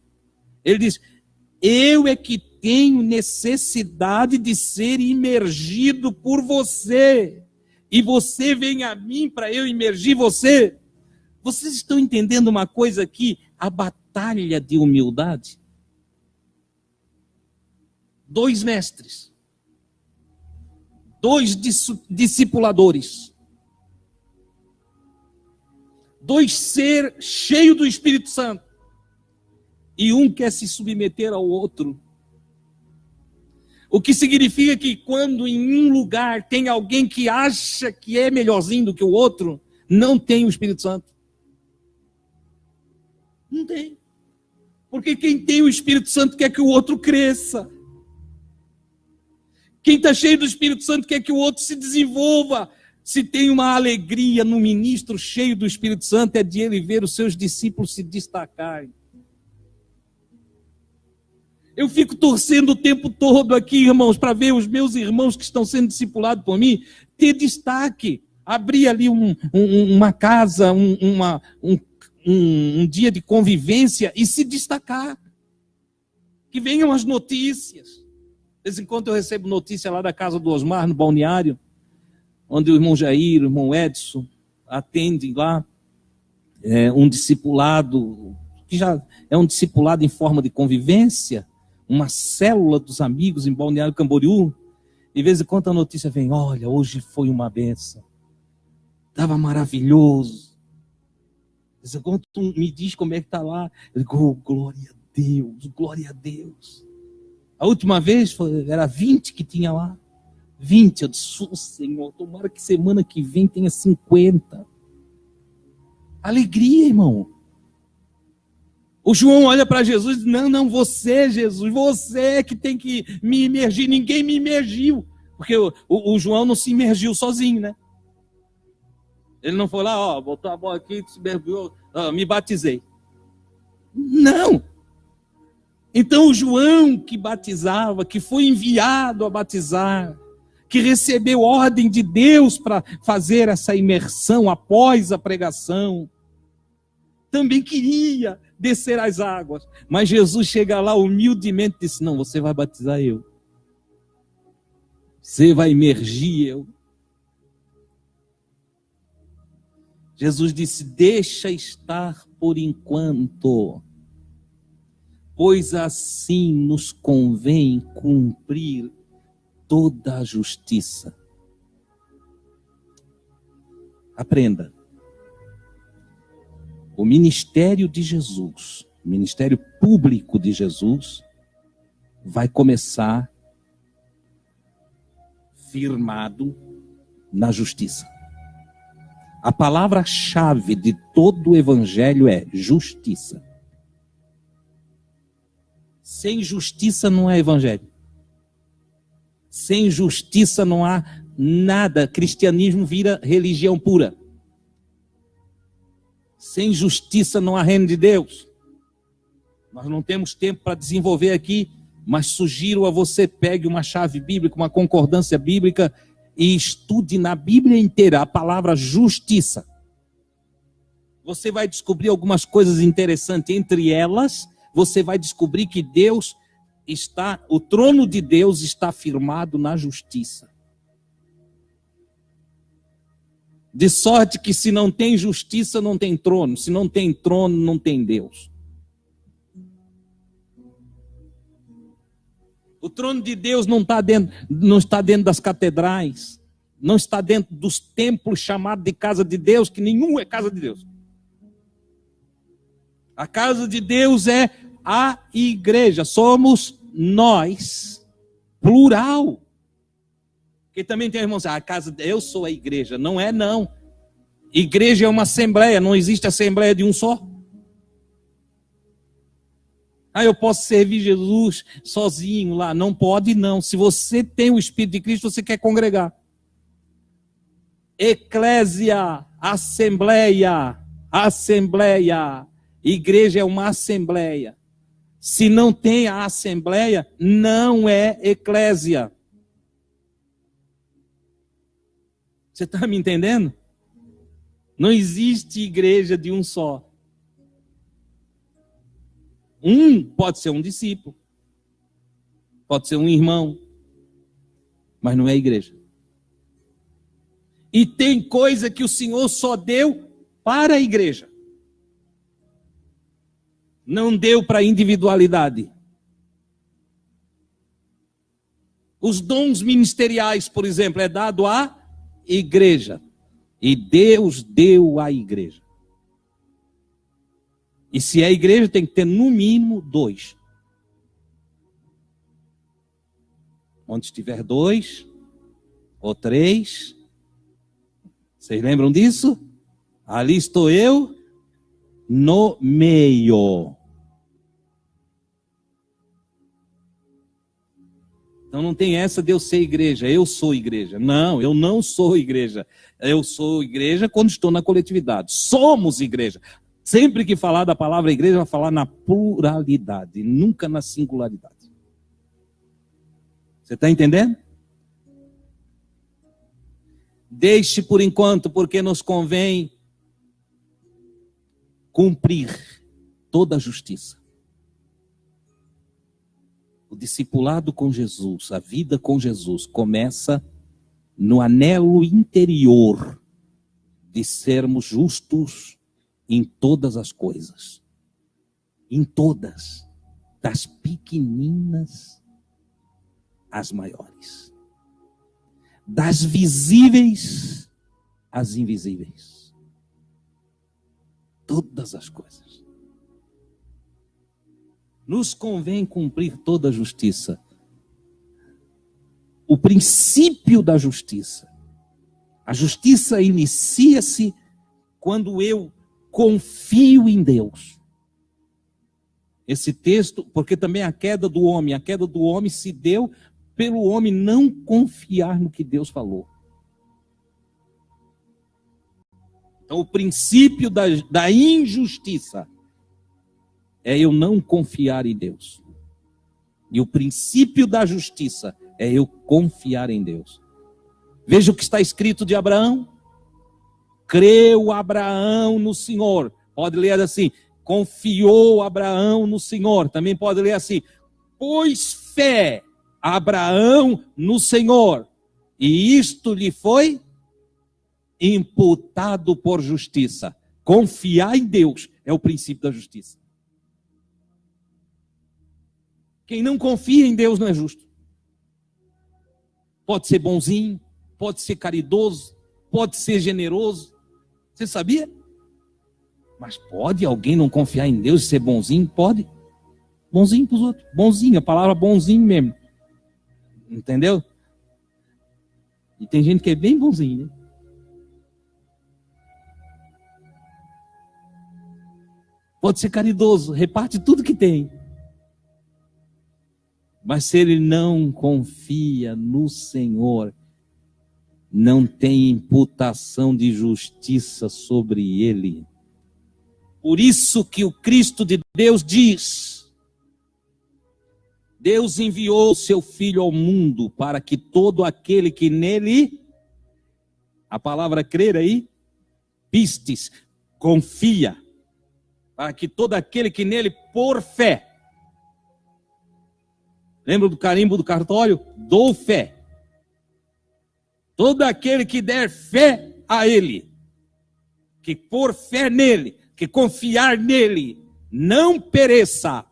Speaker 1: ele diz: eu é que tenho necessidade de ser imergido por você. E você vem a mim para eu imergir você. Vocês estão entendendo uma coisa aqui? A batalha de humildade. 2 mestres. 2 discipuladores. 2 seres cheios do Espírito Santo. E um quer se submeter ao outro. O que significa que quando em um lugar tem alguém que acha que é melhorzinho do que o outro, não tem o Espírito Santo. Não tem. Porque quem tem o Espírito Santo quer que o outro cresça. Quem está cheio do Espírito Santo quer que o outro se desenvolva. Se tem uma alegria no ministro cheio do Espírito Santo, é de ele ver os seus discípulos se destacarem. Eu fico torcendo o tempo todo aqui, irmãos, para ver os meus irmãos que estão sendo discipulados por mim ter destaque. Abrir ali uma casa, um dia de convivência e se destacar. Que venham as notícias. De vez em quando eu recebo notícia lá da casa do Osmar, no balneário, onde o irmão Jair, o irmão Edson atendem lá um discipulado, que já é um discipulado em forma de convivência, uma célula dos amigos em Balneário Camboriú. De vez em quando a notícia vem, olha, hoje foi uma benção. Estava maravilhoso. De vez em quando tu me diz como é que está lá. Eu digo, oh, glória a Deus, glória a Deus. A última vez era 20 que tinha lá. 20, eu disse, oh, Senhor, tomara que semana que vem tenha 50. Alegria, irmão. O João olha para Jesus e diz, não, você, Jesus, você que tem que me imergir. Ninguém me imergiu. Porque o João não se imergiu sozinho, né? Ele não foi lá, botou a bola aqui, se mergulhou, me batizei. Não. Então o João que batizava, que foi enviado a batizar, que recebeu ordem de Deus para fazer essa imersão após a pregação, também queria descer as águas. Mas Jesus chega lá humildemente e disse, não, você vai batizar eu. Você vai imergir eu. Jesus disse, deixa estar por enquanto, pois assim nos convém cumprir toda a justiça. Aprenda. O ministério de Jesus, o ministério público de Jesus, vai começar firmado na justiça. A palavra-chave de todo o evangelho é justiça. Sem justiça não é evangelho. Sem justiça não há nada. Cristianismo vira religião pura. Sem justiça não há reino de Deus. Nós não temos tempo para desenvolver aqui, mas sugiro a você pegue uma chave bíblica, uma concordância bíblica e estude na Bíblia inteira a palavra justiça. Você vai descobrir algumas coisas interessantes. Entre elas, você vai descobrir que o trono de Deus está firmado na justiça. De sorte que se não tem justiça, não tem trono. Se não tem trono, não tem Deus. O trono de Deus não está dentro das catedrais, não está dentro dos templos chamados de casa de Deus, que nenhum é casa de Deus. A casa de Deus é a igreja, somos nós, plural. Porque também tem irmãos, eu sou a igreja. Não é não. Igreja é uma assembleia, não existe assembleia de um só. Eu posso servir Jesus sozinho lá. Não pode não. Se você tem o Espírito de Cristo, você quer congregar. Eclésia, assembleia. Igreja é uma assembleia. Se não tem a assembleia, não é eclésia. Você está me entendendo? Não existe igreja de um só. Pode ser um discípulo, pode ser um irmão, mas não é igreja. E tem coisa que o Senhor só deu para a igreja. Não deu para a individualidade. Os dons ministeriais, por exemplo, é dado à igreja. E Deus deu à igreja. E se é igreja, tem que ter no mínimo 2. Onde estiver 2 ou 3, vocês lembram disso? Ali estou eu no meio. Então não tem essa de eu ser igreja, eu sou igreja. Não, eu não sou igreja. Eu sou igreja quando estou na coletividade. Somos igreja. Sempre que falar da palavra igreja, vai falar na pluralidade, nunca na singularidade. Você está entendendo? Deixe por enquanto, porque nos convém cumprir toda a justiça. O discipulado com Jesus, a vida com Jesus, começa no anelo interior de sermos justos em todas as coisas. Em todas, das pequeninas às maiores. Das visíveis às invisíveis. Todas as coisas. Nos convém cumprir toda a justiça. O princípio da justiça. A justiça inicia-se quando eu confio em Deus. Esse texto, porque também a queda do homem se deu pelo homem não confiar no que Deus falou. Então o princípio da injustiça é eu não confiar em Deus. E o princípio da justiça é eu confiar em Deus. Veja o que está escrito de Abraão. Creu Abraão no Senhor. Pode ler assim. Confiou Abraão no Senhor. Também pode ler assim. Pôs fé Abraão no Senhor. E isto lhe foi imputado por justiça. Confiar em Deus é o princípio da justiça. Quem não confia em Deus não é justo. Pode ser bonzinho, pode ser caridoso, pode ser generoso. Você sabia? Mas pode alguém não confiar em Deus e ser bonzinho? Pode. Bonzinho para os outros. Bonzinho, a palavra bonzinho mesmo. Entendeu? E tem gente que é bem bonzinho, né? Pode ser caridoso, reparte tudo que tem. Mas se ele não confia no Senhor, não tem imputação de justiça sobre ele. Por isso que o Cristo de Deus diz: Deus enviou o seu Filho ao mundo para que todo aquele que nele, a palavra crer aí, pistes, confia, para que todo aquele que nele por fé. Lembra do carimbo do cartório? Dou fé. Todo aquele que der fé a ele, que por fé nele, que confiar nele, não pereça,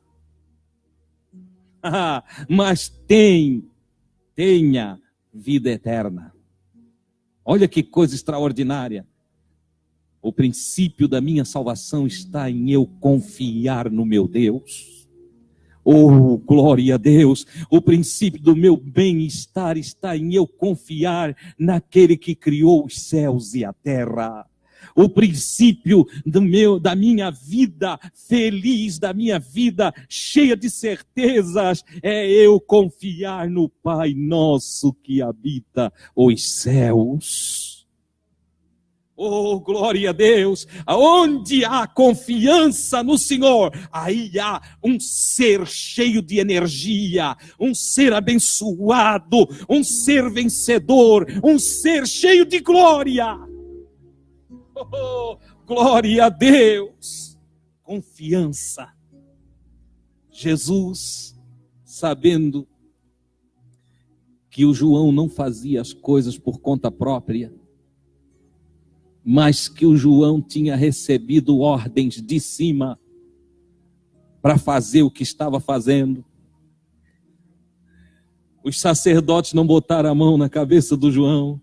Speaker 1: mas tenha vida eterna. Olha que coisa extraordinária. O princípio da minha salvação está em eu confiar no meu Deus. Oh, glória a Deus! O princípio do meu bem-estar está em eu confiar naquele que criou os céus e a terra. O princípio da minha vida feliz, da minha vida cheia de certezas, é eu confiar no Pai nosso que habita os céus. Oh, glória a Deus! Aonde há confiança no Senhor, aí há um ser cheio de energia, um ser abençoado, um ser vencedor, um ser cheio de glória. Oh, glória a Deus! Confiança. Jesus, sabendo que o João não fazia as coisas por conta própria, mas que o João tinha recebido ordens de cima para fazer o que estava fazendo. Os sacerdotes não botaram a mão na cabeça do João,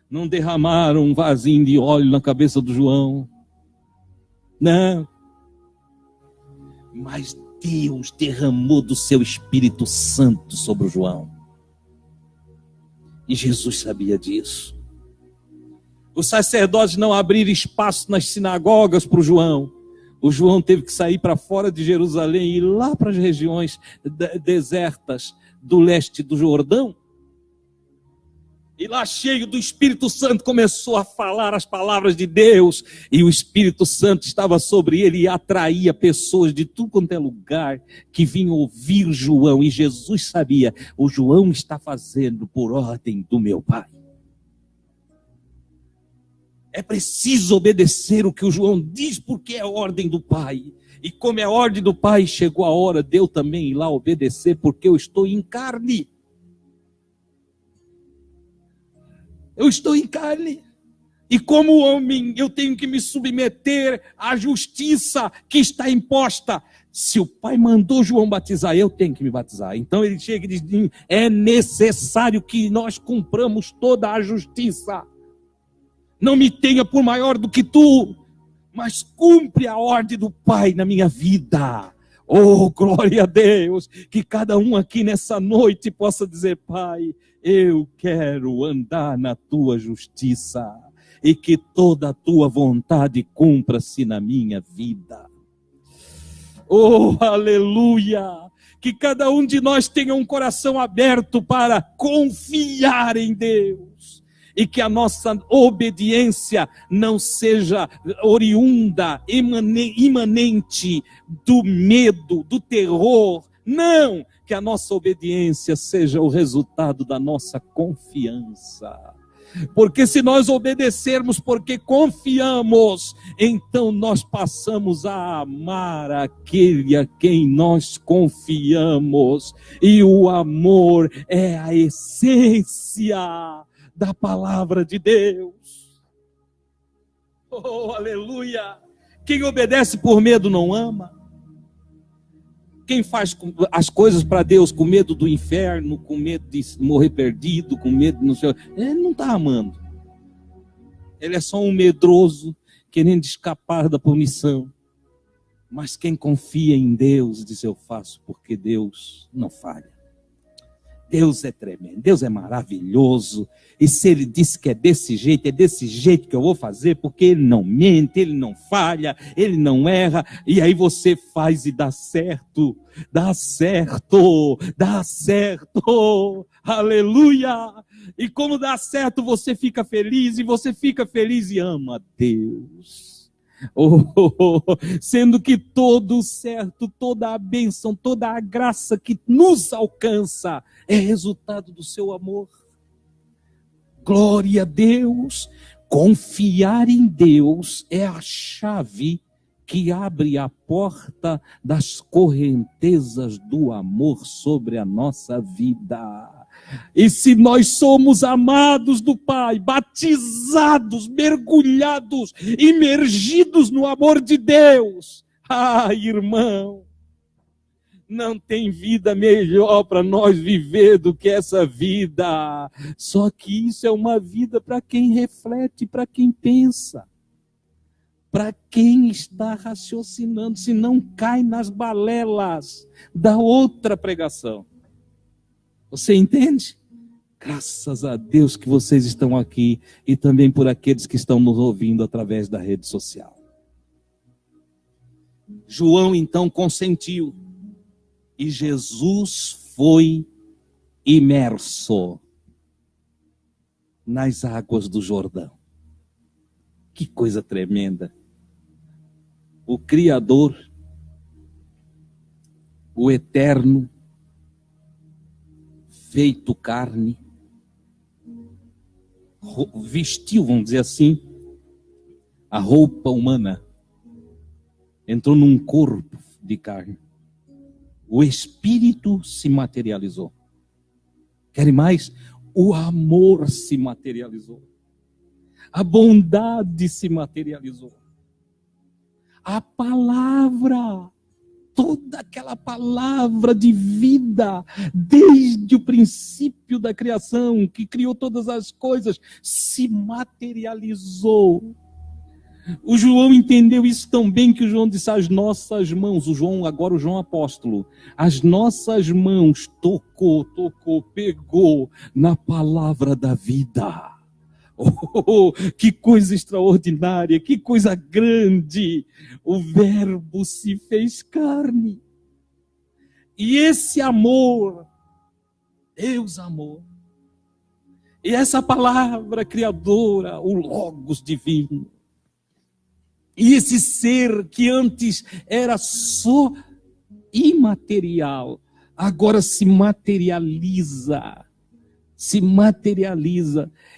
Speaker 1: não derramaram um vasinho de óleo na cabeça do João, não. Mas Deus derramou do seu Espírito Santo sobre o João. E Jesus sabia disso. Os sacerdotes não abriram espaço nas sinagogas para o João. O João teve que sair para fora de Jerusalém e ir lá para as regiões desertas do leste do Jordão. E lá, cheio do Espírito Santo, começou a falar as palavras de Deus. E o Espírito Santo estava sobre ele e atraía pessoas de tudo quanto é lugar que vinham ouvir João. E Jesus sabia, o João está fazendo por ordem do meu Pai. É preciso obedecer o que o João diz, porque é a ordem do Pai. E como é a ordem do Pai, chegou a hora de eu também ir lá obedecer, porque eu estou em carne. Eu estou em carne. E como homem, eu tenho que me submeter à justiça que está imposta. Se o Pai mandou João batizar, eu tenho que me batizar. Então ele chega e diz, é necessário que nós cumpramos toda a justiça. Não me tenha por maior do que tu, mas cumpre a ordem do Pai na minha vida. Oh, glória a Deus, que cada um aqui nessa noite possa dizer, Pai, eu quero andar na tua justiça e que toda a tua vontade cumpra-se na minha vida. Oh, aleluia! Que cada um de nós tenha um coração aberto para confiar em Deus. E que a nossa obediência não seja oriunda, imanente do medo, do terror. Não, que a nossa obediência seja o resultado da nossa confiança. Porque se nós obedecermos porque confiamos, então nós passamos a amar aquele a quem nós confiamos. E o amor é a essência da palavra de Deus. Oh, aleluia! Quem obedece por medo não ama. Quem faz as coisas para Deus com medo do inferno, com medo de morrer perdido, com medo de não sei, ele não está amando. Ele é só um medroso querendo escapar da punição. Mas quem confia em Deus diz, eu faço porque Deus não falha. Deus é tremendo, Deus é maravilhoso. E se Ele disse que é desse jeito que eu vou fazer, porque Ele não mente, Ele não falha, Ele não erra. E aí você faz e dá certo, dá certo, dá certo. Aleluia! E como dá certo, você fica feliz, e você fica feliz e ama Deus. Sendo que todo certo, toda a bênção, toda a graça que nos alcança é resultado do seu amor. Glória a Deus. Confiar em Deus é a chave que abre a porta das correntezas do amor sobre a nossa vida. E se nós somos amados do Pai, batizados, mergulhados, imergidos no amor de Deus, irmão, não tem vida melhor para nós viver do que essa vida. Só que isso é uma vida para quem reflete, para quem pensa, para quem está raciocinando, se não cai nas balelas da outra pregação. Você entende? Graças a Deus que vocês estão aqui e também por aqueles que estão nos ouvindo através da rede social. João então consentiu e Jesus foi imerso nas águas do Jordão. Que coisa tremenda! O Criador, o Eterno, feito carne, vestiu, vamos dizer assim, a roupa humana, entrou num corpo de carne. O Espírito se materializou. Querem mais? O amor se materializou. A bondade se materializou. A palavra, toda aquela palavra de vida, desde o princípio da criação, que criou todas as coisas, se materializou. O João entendeu isso tão bem que o João disse, as nossas mãos, agora o João apóstolo, as nossas mãos tocou, pegou na palavra da vida. Oh, que coisa extraordinária, que coisa grande! O Verbo se fez carne. E esse amor Deus amou. E essa palavra criadora, o Logos divino, e esse ser que antes era só imaterial, agora se materializa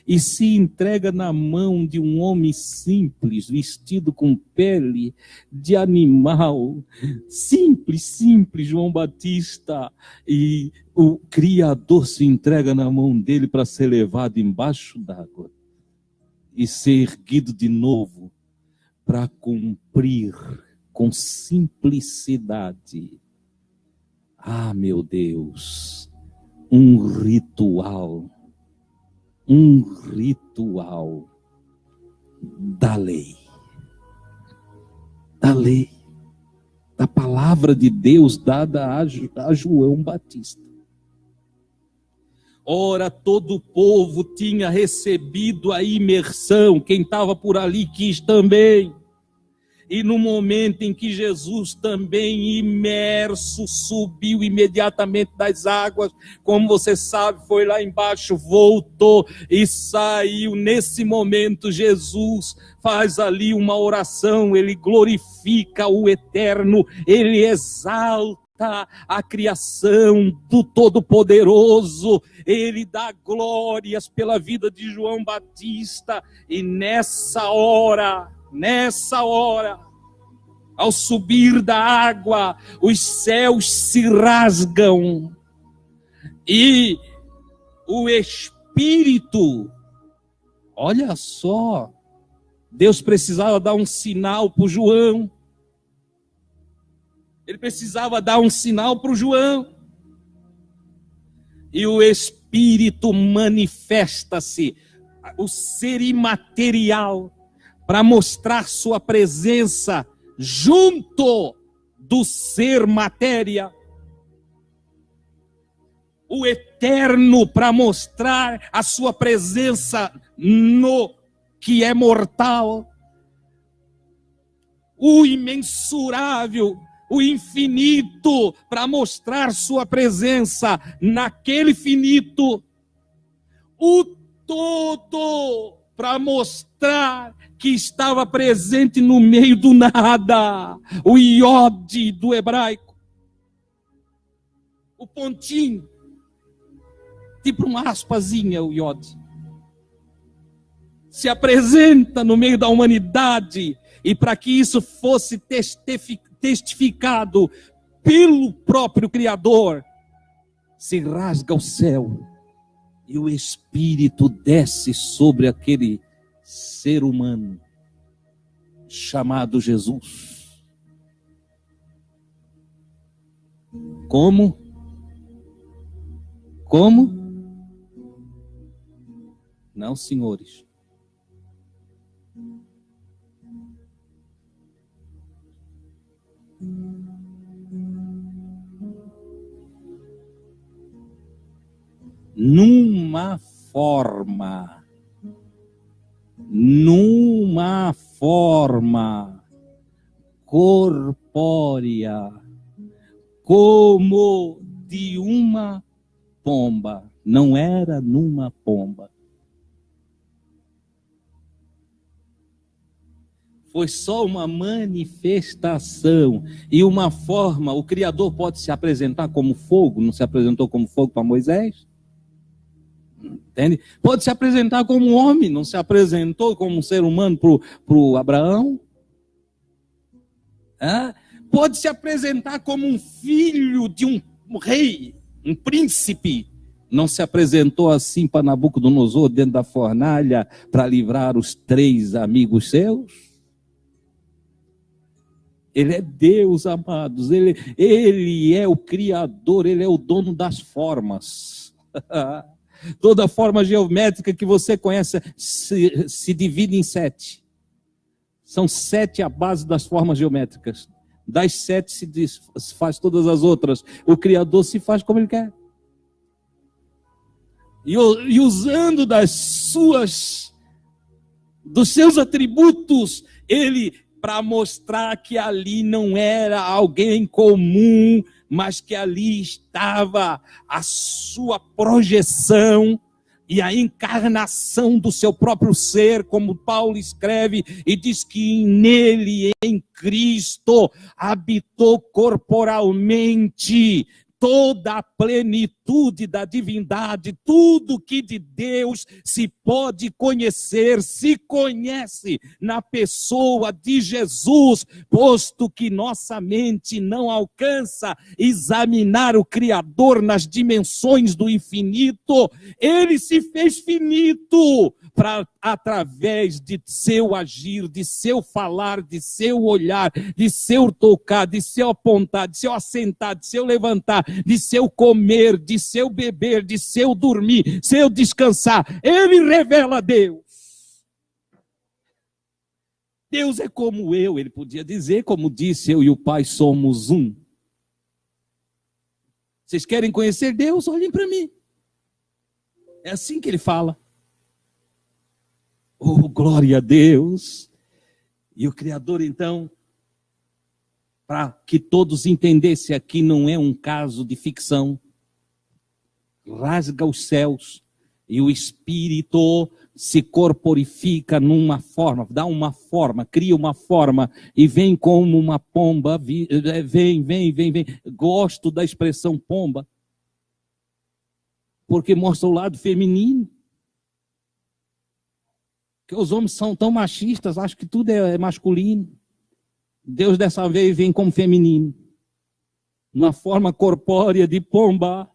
Speaker 1: e se entrega na mão de um homem simples, vestido com pele de animal. Simples, João Batista. E o Criador se entrega na mão dele para ser levado embaixo d'água e ser erguido de novo para cumprir com simplicidade. Ah, meu Deus, um ritual da lei, da palavra de Deus dada a João Batista. Ora, todo o povo tinha recebido a imersão, quem estava por ali quis também. E no momento em que Jesus também imerso subiu imediatamente das águas, como você sabe, foi lá embaixo, voltou e saiu. Nesse momento Jesus faz ali uma oração, ele glorifica o eterno, ele exalta a criação do Todo-Poderoso, ele dá glórias pela vida de João Batista. E nessa hora, ao subir da água, os céus se rasgam e o Espírito, olha só, Deus precisava dar um sinal para o João. Ele precisava dar um sinal para o João. E o Espírito manifesta-se, o ser imaterial, para mostrar sua presença junto do ser matéria. O eterno para mostrar a sua presença no que é mortal. O imensurável, o infinito para mostrar sua presença naquele finito. O todo para mostrar que estava presente no meio do nada, o iode do hebraico, o pontinho, tipo uma aspazinha, o iode, se apresenta no meio da humanidade, e para que isso fosse testificado pelo próprio Criador, se rasga o céu, e o Espírito desce sobre aquele ser humano chamado Jesus. Como? Não, senhores. Numa forma corpórea, como de uma pomba. Não era numa pomba. Foi só uma manifestação e uma forma. O Criador pode se apresentar como fogo, não se apresentou como fogo para Moisés? Entende? Pode se apresentar como um homem, não se apresentou como um ser humano para o Abraão? Pode se apresentar como um filho de um rei, um príncipe, não se apresentou assim para Nabucodonosor dentro da fornalha para livrar os 3 amigos seus? Ele é Deus, amados, ele é o Criador, ele é o dono das formas. Toda forma geométrica que você conhece se divide em 7. São 7 a base das formas geométricas. Das 7 se faz todas as outras. O Criador se faz como ele quer. E usando dos seus atributos, ele, para mostrar que ali não era alguém comum, mas que ali estava a sua projeção e a encarnação do seu próprio ser, como Paulo escreve e diz que nele, em Cristo, habitou corporalmente toda a plenitude da divindade, tudo que de Deus se pode conhecer, se conhece na pessoa de Jesus, posto que nossa mente não alcança examinar o Criador nas dimensões do infinito, ele se fez finito para, através de seu agir, de seu falar, de seu olhar, de seu tocar, de seu apontar, de seu assentar, de seu levantar, de seu comer, de seu beber, de seu dormir, seu descansar. Ele revela Deus. Deus é como eu, ele podia dizer, como disse, eu e o Pai somos um. Vocês querem conhecer Deus? Olhem para mim. É assim que ele fala. Oh, glória a Deus! E o Criador, então, para que todos entendessem, aqui não é um caso de ficção, rasga os céus e o Espírito se corporifica numa forma, dá uma forma, cria uma forma e vem como uma pomba, vem. Gosto da expressão pomba, porque mostra o lado feminino. Porque os homens são tão machistas, acham que tudo é masculino. Deus dessa vez vem como feminino, na forma corpórea de pomba,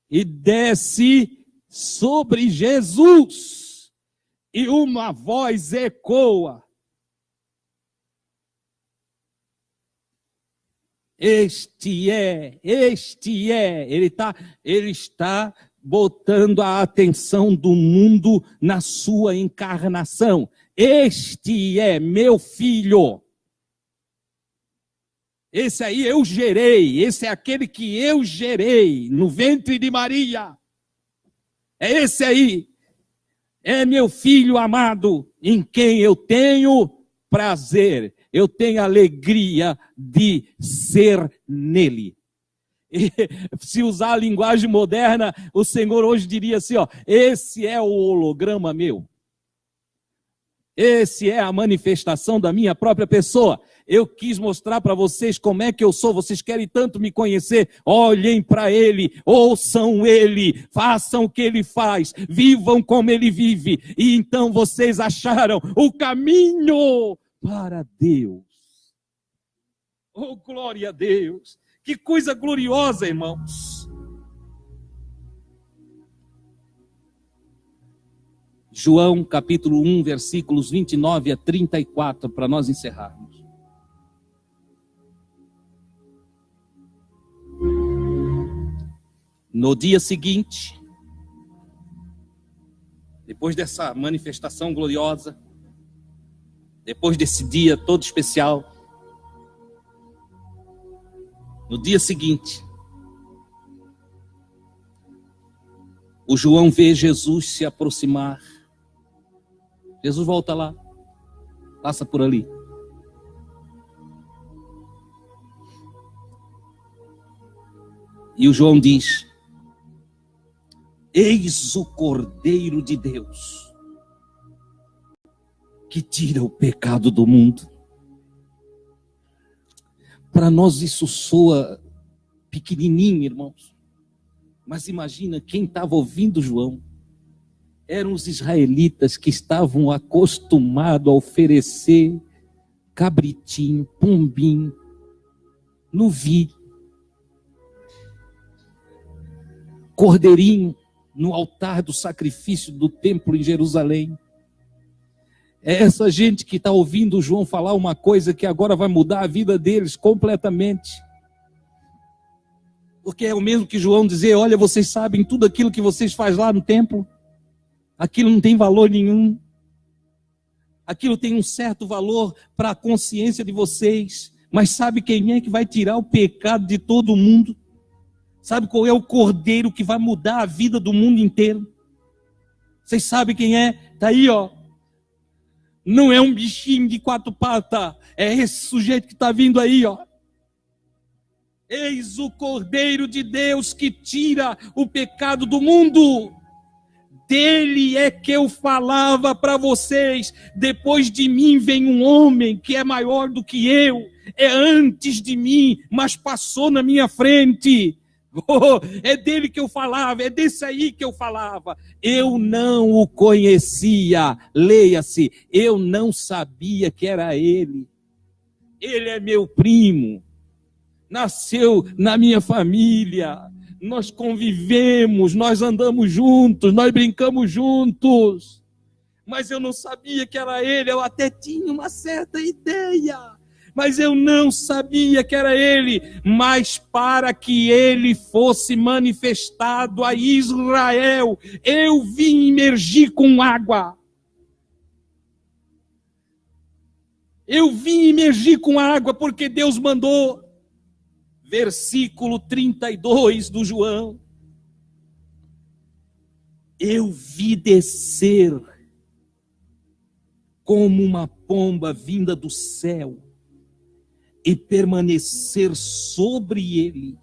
Speaker 1: e desce sobre Jesus, e uma voz ecoa. Este é, ele está botando a atenção do mundo na sua encarnação. Este é meu filho. Esse aí eu gerei, esse é aquele que eu gerei no ventre de Maria. É esse aí. É meu filho amado, em quem eu tenho prazer, eu tenho alegria de ser nele. E, se usar a linguagem moderna, o Senhor hoje diria assim, ó, esse é o holograma meu. Esse é a manifestação da minha própria pessoa. Eu quis mostrar para vocês como é que eu sou. Vocês querem tanto me conhecer? Olhem para ele, ouçam ele, façam o que ele faz, vivam como ele vive. E então vocês acharam o caminho para Deus. Oh, glória a Deus! Que coisa gloriosa, irmãos. João, capítulo 1, versículos 29 a 34, para nós encerrarmos. No dia seguinte, depois dessa manifestação gloriosa, depois desse dia todo especial, no dia seguinte, o João vê Jesus se aproximar. Jesus volta lá, passa por ali. E o João diz: eis o Cordeiro de Deus, que tira o pecado do mundo. Para nós isso soa pequenininho, irmãos. Mas imagina quem estava ouvindo João. Eram os israelitas que estavam acostumados a oferecer cabritinho, pombinho, novilho, cordeirinho no altar do sacrifício do templo em Jerusalém. É essa gente que está ouvindo João falar uma coisa que agora vai mudar a vida deles completamente. Porque é o mesmo que João dizer, olha, vocês sabem tudo aquilo que vocês fazem lá no templo, aquilo não tem valor nenhum. Aquilo tem um certo valor para a consciência de vocês, mas sabe quem é que vai tirar o pecado de todo mundo? Sabe qual é o cordeiro que vai mudar a vida do mundo inteiro? Vocês sabem quem é? Está aí, ó. Não é um bichinho de quatro patas, é esse sujeito que está vindo aí, ó. Eis o Cordeiro de Deus que tira o pecado do mundo. Dele é que eu falava para vocês. Depois de mim vem um homem que é maior do que eu. É antes de mim, mas passou na minha frente. Oh, é dele que eu falava, é desse aí que eu falava. Eu não o conhecia. Leia-se, eu não sabia que era ele. Ele é meu primo. Nasceu na minha família, nós convivemos, nós andamos juntos, nós brincamos juntos, mas eu não sabia que era ele. Eu até tinha uma certa ideia, mas eu não sabia que era ele. Mas para que ele fosse manifestado a Israel, eu vim imergir com água. Eu vim imergir com água porque Deus mandou. Versículo 32 do João. Eu vi descer como uma pomba vinda do céu e permanecer sobre ele.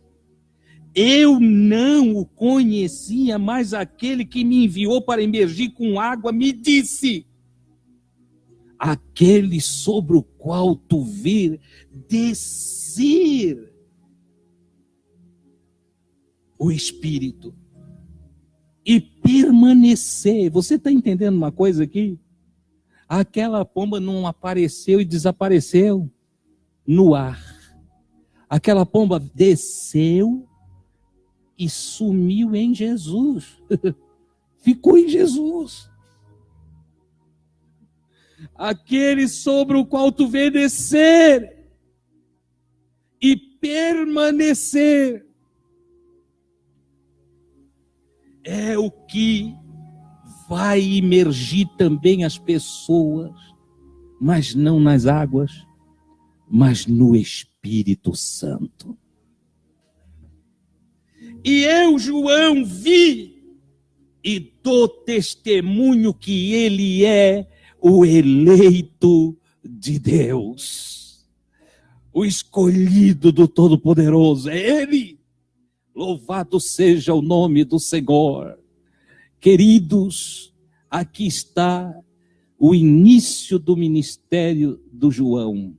Speaker 1: Eu não o conhecia, mas aquele que me enviou para imergir com água me disse: aquele sobre o qual tu vês descer o Espírito e permanecer. Você está entendendo uma coisa aqui? Aquela pomba não apareceu e desapareceu no ar. Aquela pomba desceu e sumiu em Jesus. Ficou em Jesus. Aquele sobre o qual tu vê descer e permanecer é o que vai imergir também as pessoas, mas não nas águas, mas no Espírito Santo. E eu, João, vi e dou testemunho que ele é o eleito de Deus, o escolhido do Todo-Poderoso, é ele. Louvado seja o nome do Senhor. Queridos, aqui está o início do ministério do João.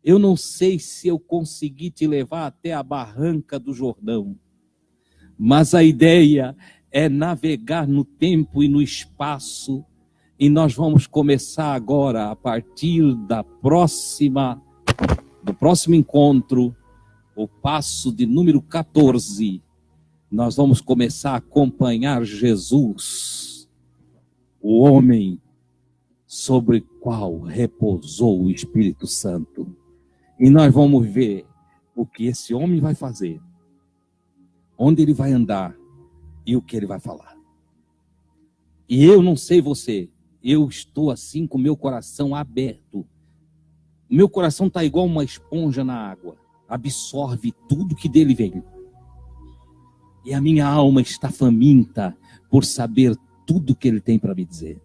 Speaker 1: Eu não sei se eu consegui te levar até a barranca do Jordão, mas a ideia é navegar no tempo e no espaço, e nós vamos começar agora, a partir do próximo encontro, o passo de número 14, nós vamos começar a acompanhar Jesus, o homem sobre o qual repousou o Espírito Santo. E nós vamos ver o que esse homem vai fazer, onde ele vai andar e o que ele vai falar. E eu não sei você, eu estou assim com o meu coração aberto. O meu coração está igual uma esponja na água. Absorve tudo que dele vem. E a minha alma está faminta por saber tudo que ele tem para me dizer.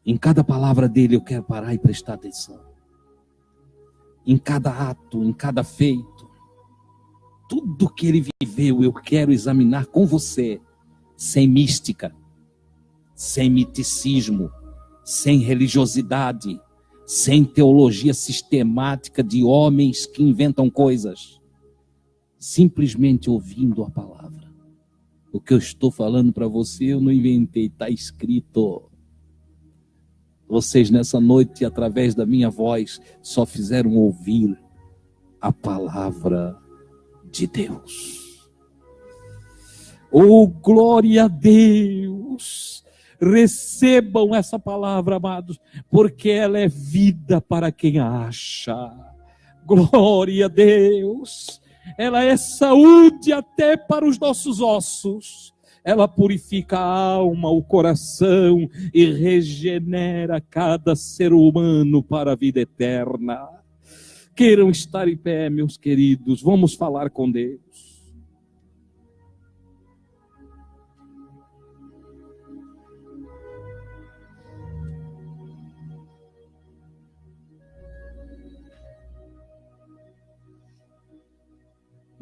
Speaker 1: Em cada palavra dele eu quero parar e prestar atenção. Em cada ato, em cada feito. Tudo que ele viveu eu quero examinar com você. Sem mística, sem miticismo, sem religiosidade, sem teologia sistemática de homens que inventam coisas. Simplesmente ouvindo a palavra. O que eu estou falando para você, eu não inventei, está escrito. Vocês nessa noite, através da minha voz, só fizeram ouvir a palavra de Deus. Oh, glória a Deus! Recebam essa palavra, amados, porque ela é vida para quem a acha. Glória a Deus! Ela é saúde até para os nossos ossos. Ela purifica a alma, o coração e regenera cada ser humano para a vida eterna. Queiram estar em pé, meus queridos, vamos falar com Deus.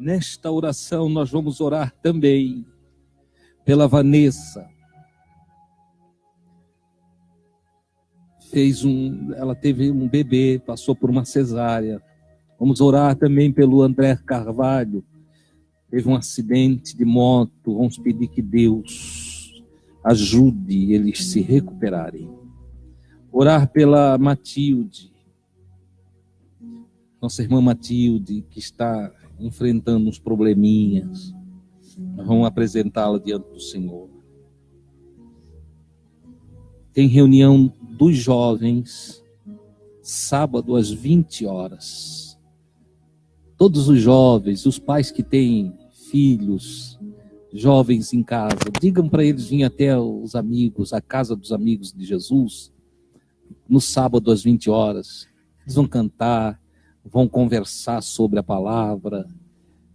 Speaker 1: Nesta oração nós vamos orar também pela Vanessa. Ela teve um bebê, passou por uma cesárea. Vamos orar também pelo André Carvalho. Teve um acidente de moto. Vamos pedir que Deus ajude eles se recuperarem. Orar pela Matilde. Nossa irmã Matilde, que está enfrentando uns probleminhas. Nós vamos apresentá-la diante do Senhor. Tem reunião dos jovens, sábado às 20 horas. Todos os jovens, os pais que têm filhos, jovens em casa, digam para eles virem até os amigos, a casa dos amigos de Jesus, no sábado às 20 horas. Eles vão cantar, vão conversar sobre a palavra.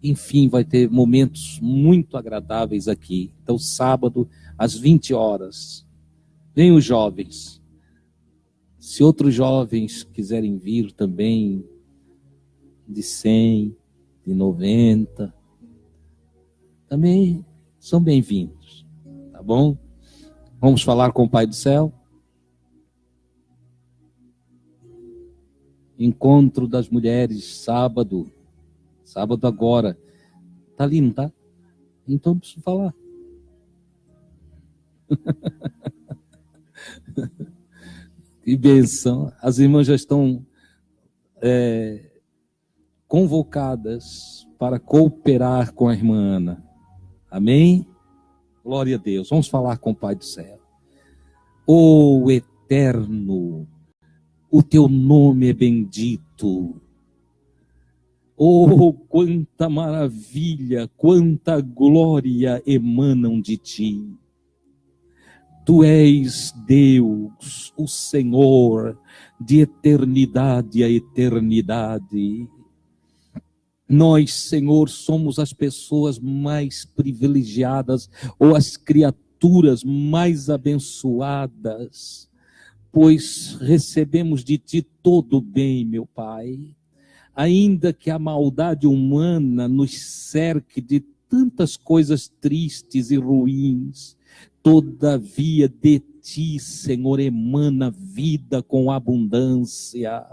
Speaker 1: Enfim, vai ter momentos muito agradáveis aqui. Então, sábado às 20 horas. Vem os jovens. Se outros jovens quiserem vir também, de 100, de 90, também são bem-vindos, tá bom? Vamos falar com o Pai do Céu. Encontro das mulheres, sábado agora. Tá ali, não tá? Então não preciso falar. Que bênção. As irmãs já estão convocadas para cooperar com a irmã Ana. Amém? Glória a Deus. Vamos falar com o Pai do Céu. Ô Eterno, o teu nome é bendito. Oh, quanta maravilha, quanta glória emanam de ti. Tu és Deus, o Senhor, de eternidade a eternidade. Nós, Senhor, somos as pessoas mais privilegiadas ou as criaturas mais abençoadas, pois recebemos de ti todo o bem, meu Pai. Ainda que a maldade humana nos cerque de tantas coisas tristes e ruins, todavia de ti, Senhor, emana vida com abundância.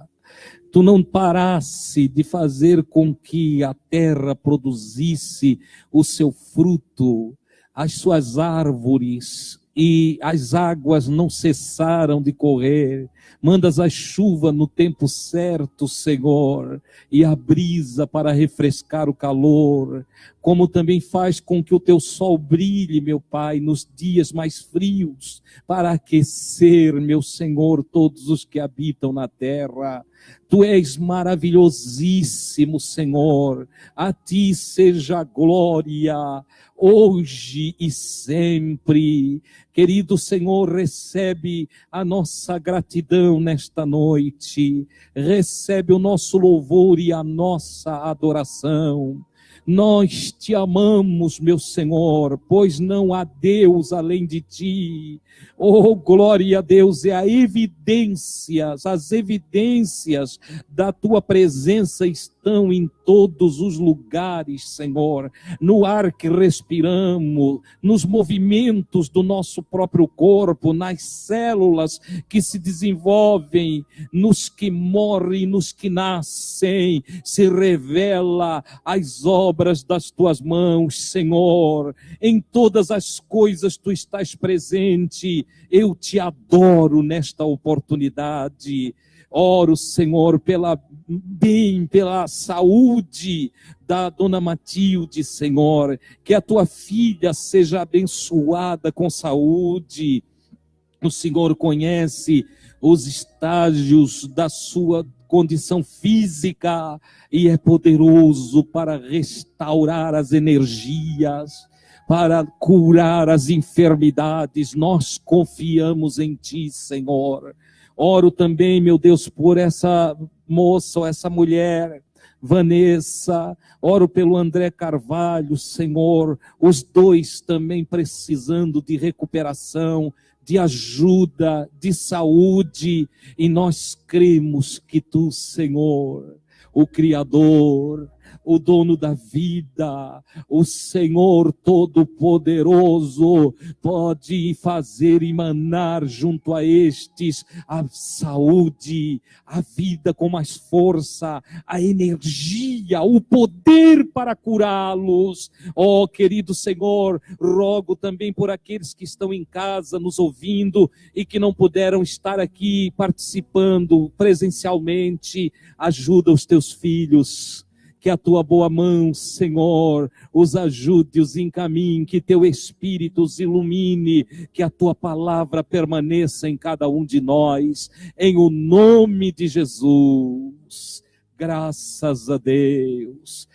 Speaker 1: Tu não parasse de fazer com que a terra produzisse o seu fruto, as suas árvores, e as águas não cessaram de correr. Mandas a chuva no tempo certo, Senhor, e a brisa para refrescar o calor, como também faz com que o teu sol brilhe, meu Pai, nos dias mais frios, para aquecer, meu Senhor, todos os que habitam na terra. Tu és maravilhosíssimo, Senhor, a ti seja a glória, hoje e sempre. Querido Senhor, recebe a nossa gratidão nesta noite, recebe o nosso louvor e a nossa adoração. Nós te amamos, meu Senhor, pois não há Deus além de ti. Oh, glória a Deus, as evidências da tua presença estão em todos os lugares, Senhor. No ar que respiramos, nos movimentos do nosso próprio corpo, nas células que se desenvolvem, nos que morrem, nos que nascem, se revela as obras das tuas mãos, Senhor. Em todas as coisas tu estás presente. Eu te adoro nesta oportunidade. Oro, Senhor, pela saúde da dona Matilde, Senhor. Que a tua filha seja abençoada com saúde. O Senhor conhece os estágios da sua condição física e é poderoso para restaurar as energias, para curar as enfermidades. Nós confiamos em ti, Senhor. Oro também, meu Deus, por essa moça ou essa mulher, Vanessa. Oro pelo André Carvalho, Senhor. Os dois também precisando de recuperação, de ajuda, de saúde. E nós cremos que tu, Senhor, o Criador, o dono da vida, o Senhor Todo-Poderoso, pode fazer emanar junto a estes a saúde, a vida com mais força, a energia, o poder para curá-los. Ó querido Senhor, rogo também por aqueles que estão em casa nos ouvindo e que não puderam estar aqui participando presencialmente. Ajuda os teus filhos, que a tua boa mão, Senhor, os ajude, os encaminhe, que teu Espírito os ilumine, que a tua palavra permaneça em cada um de nós, em o nome de Jesus. Graças a Deus.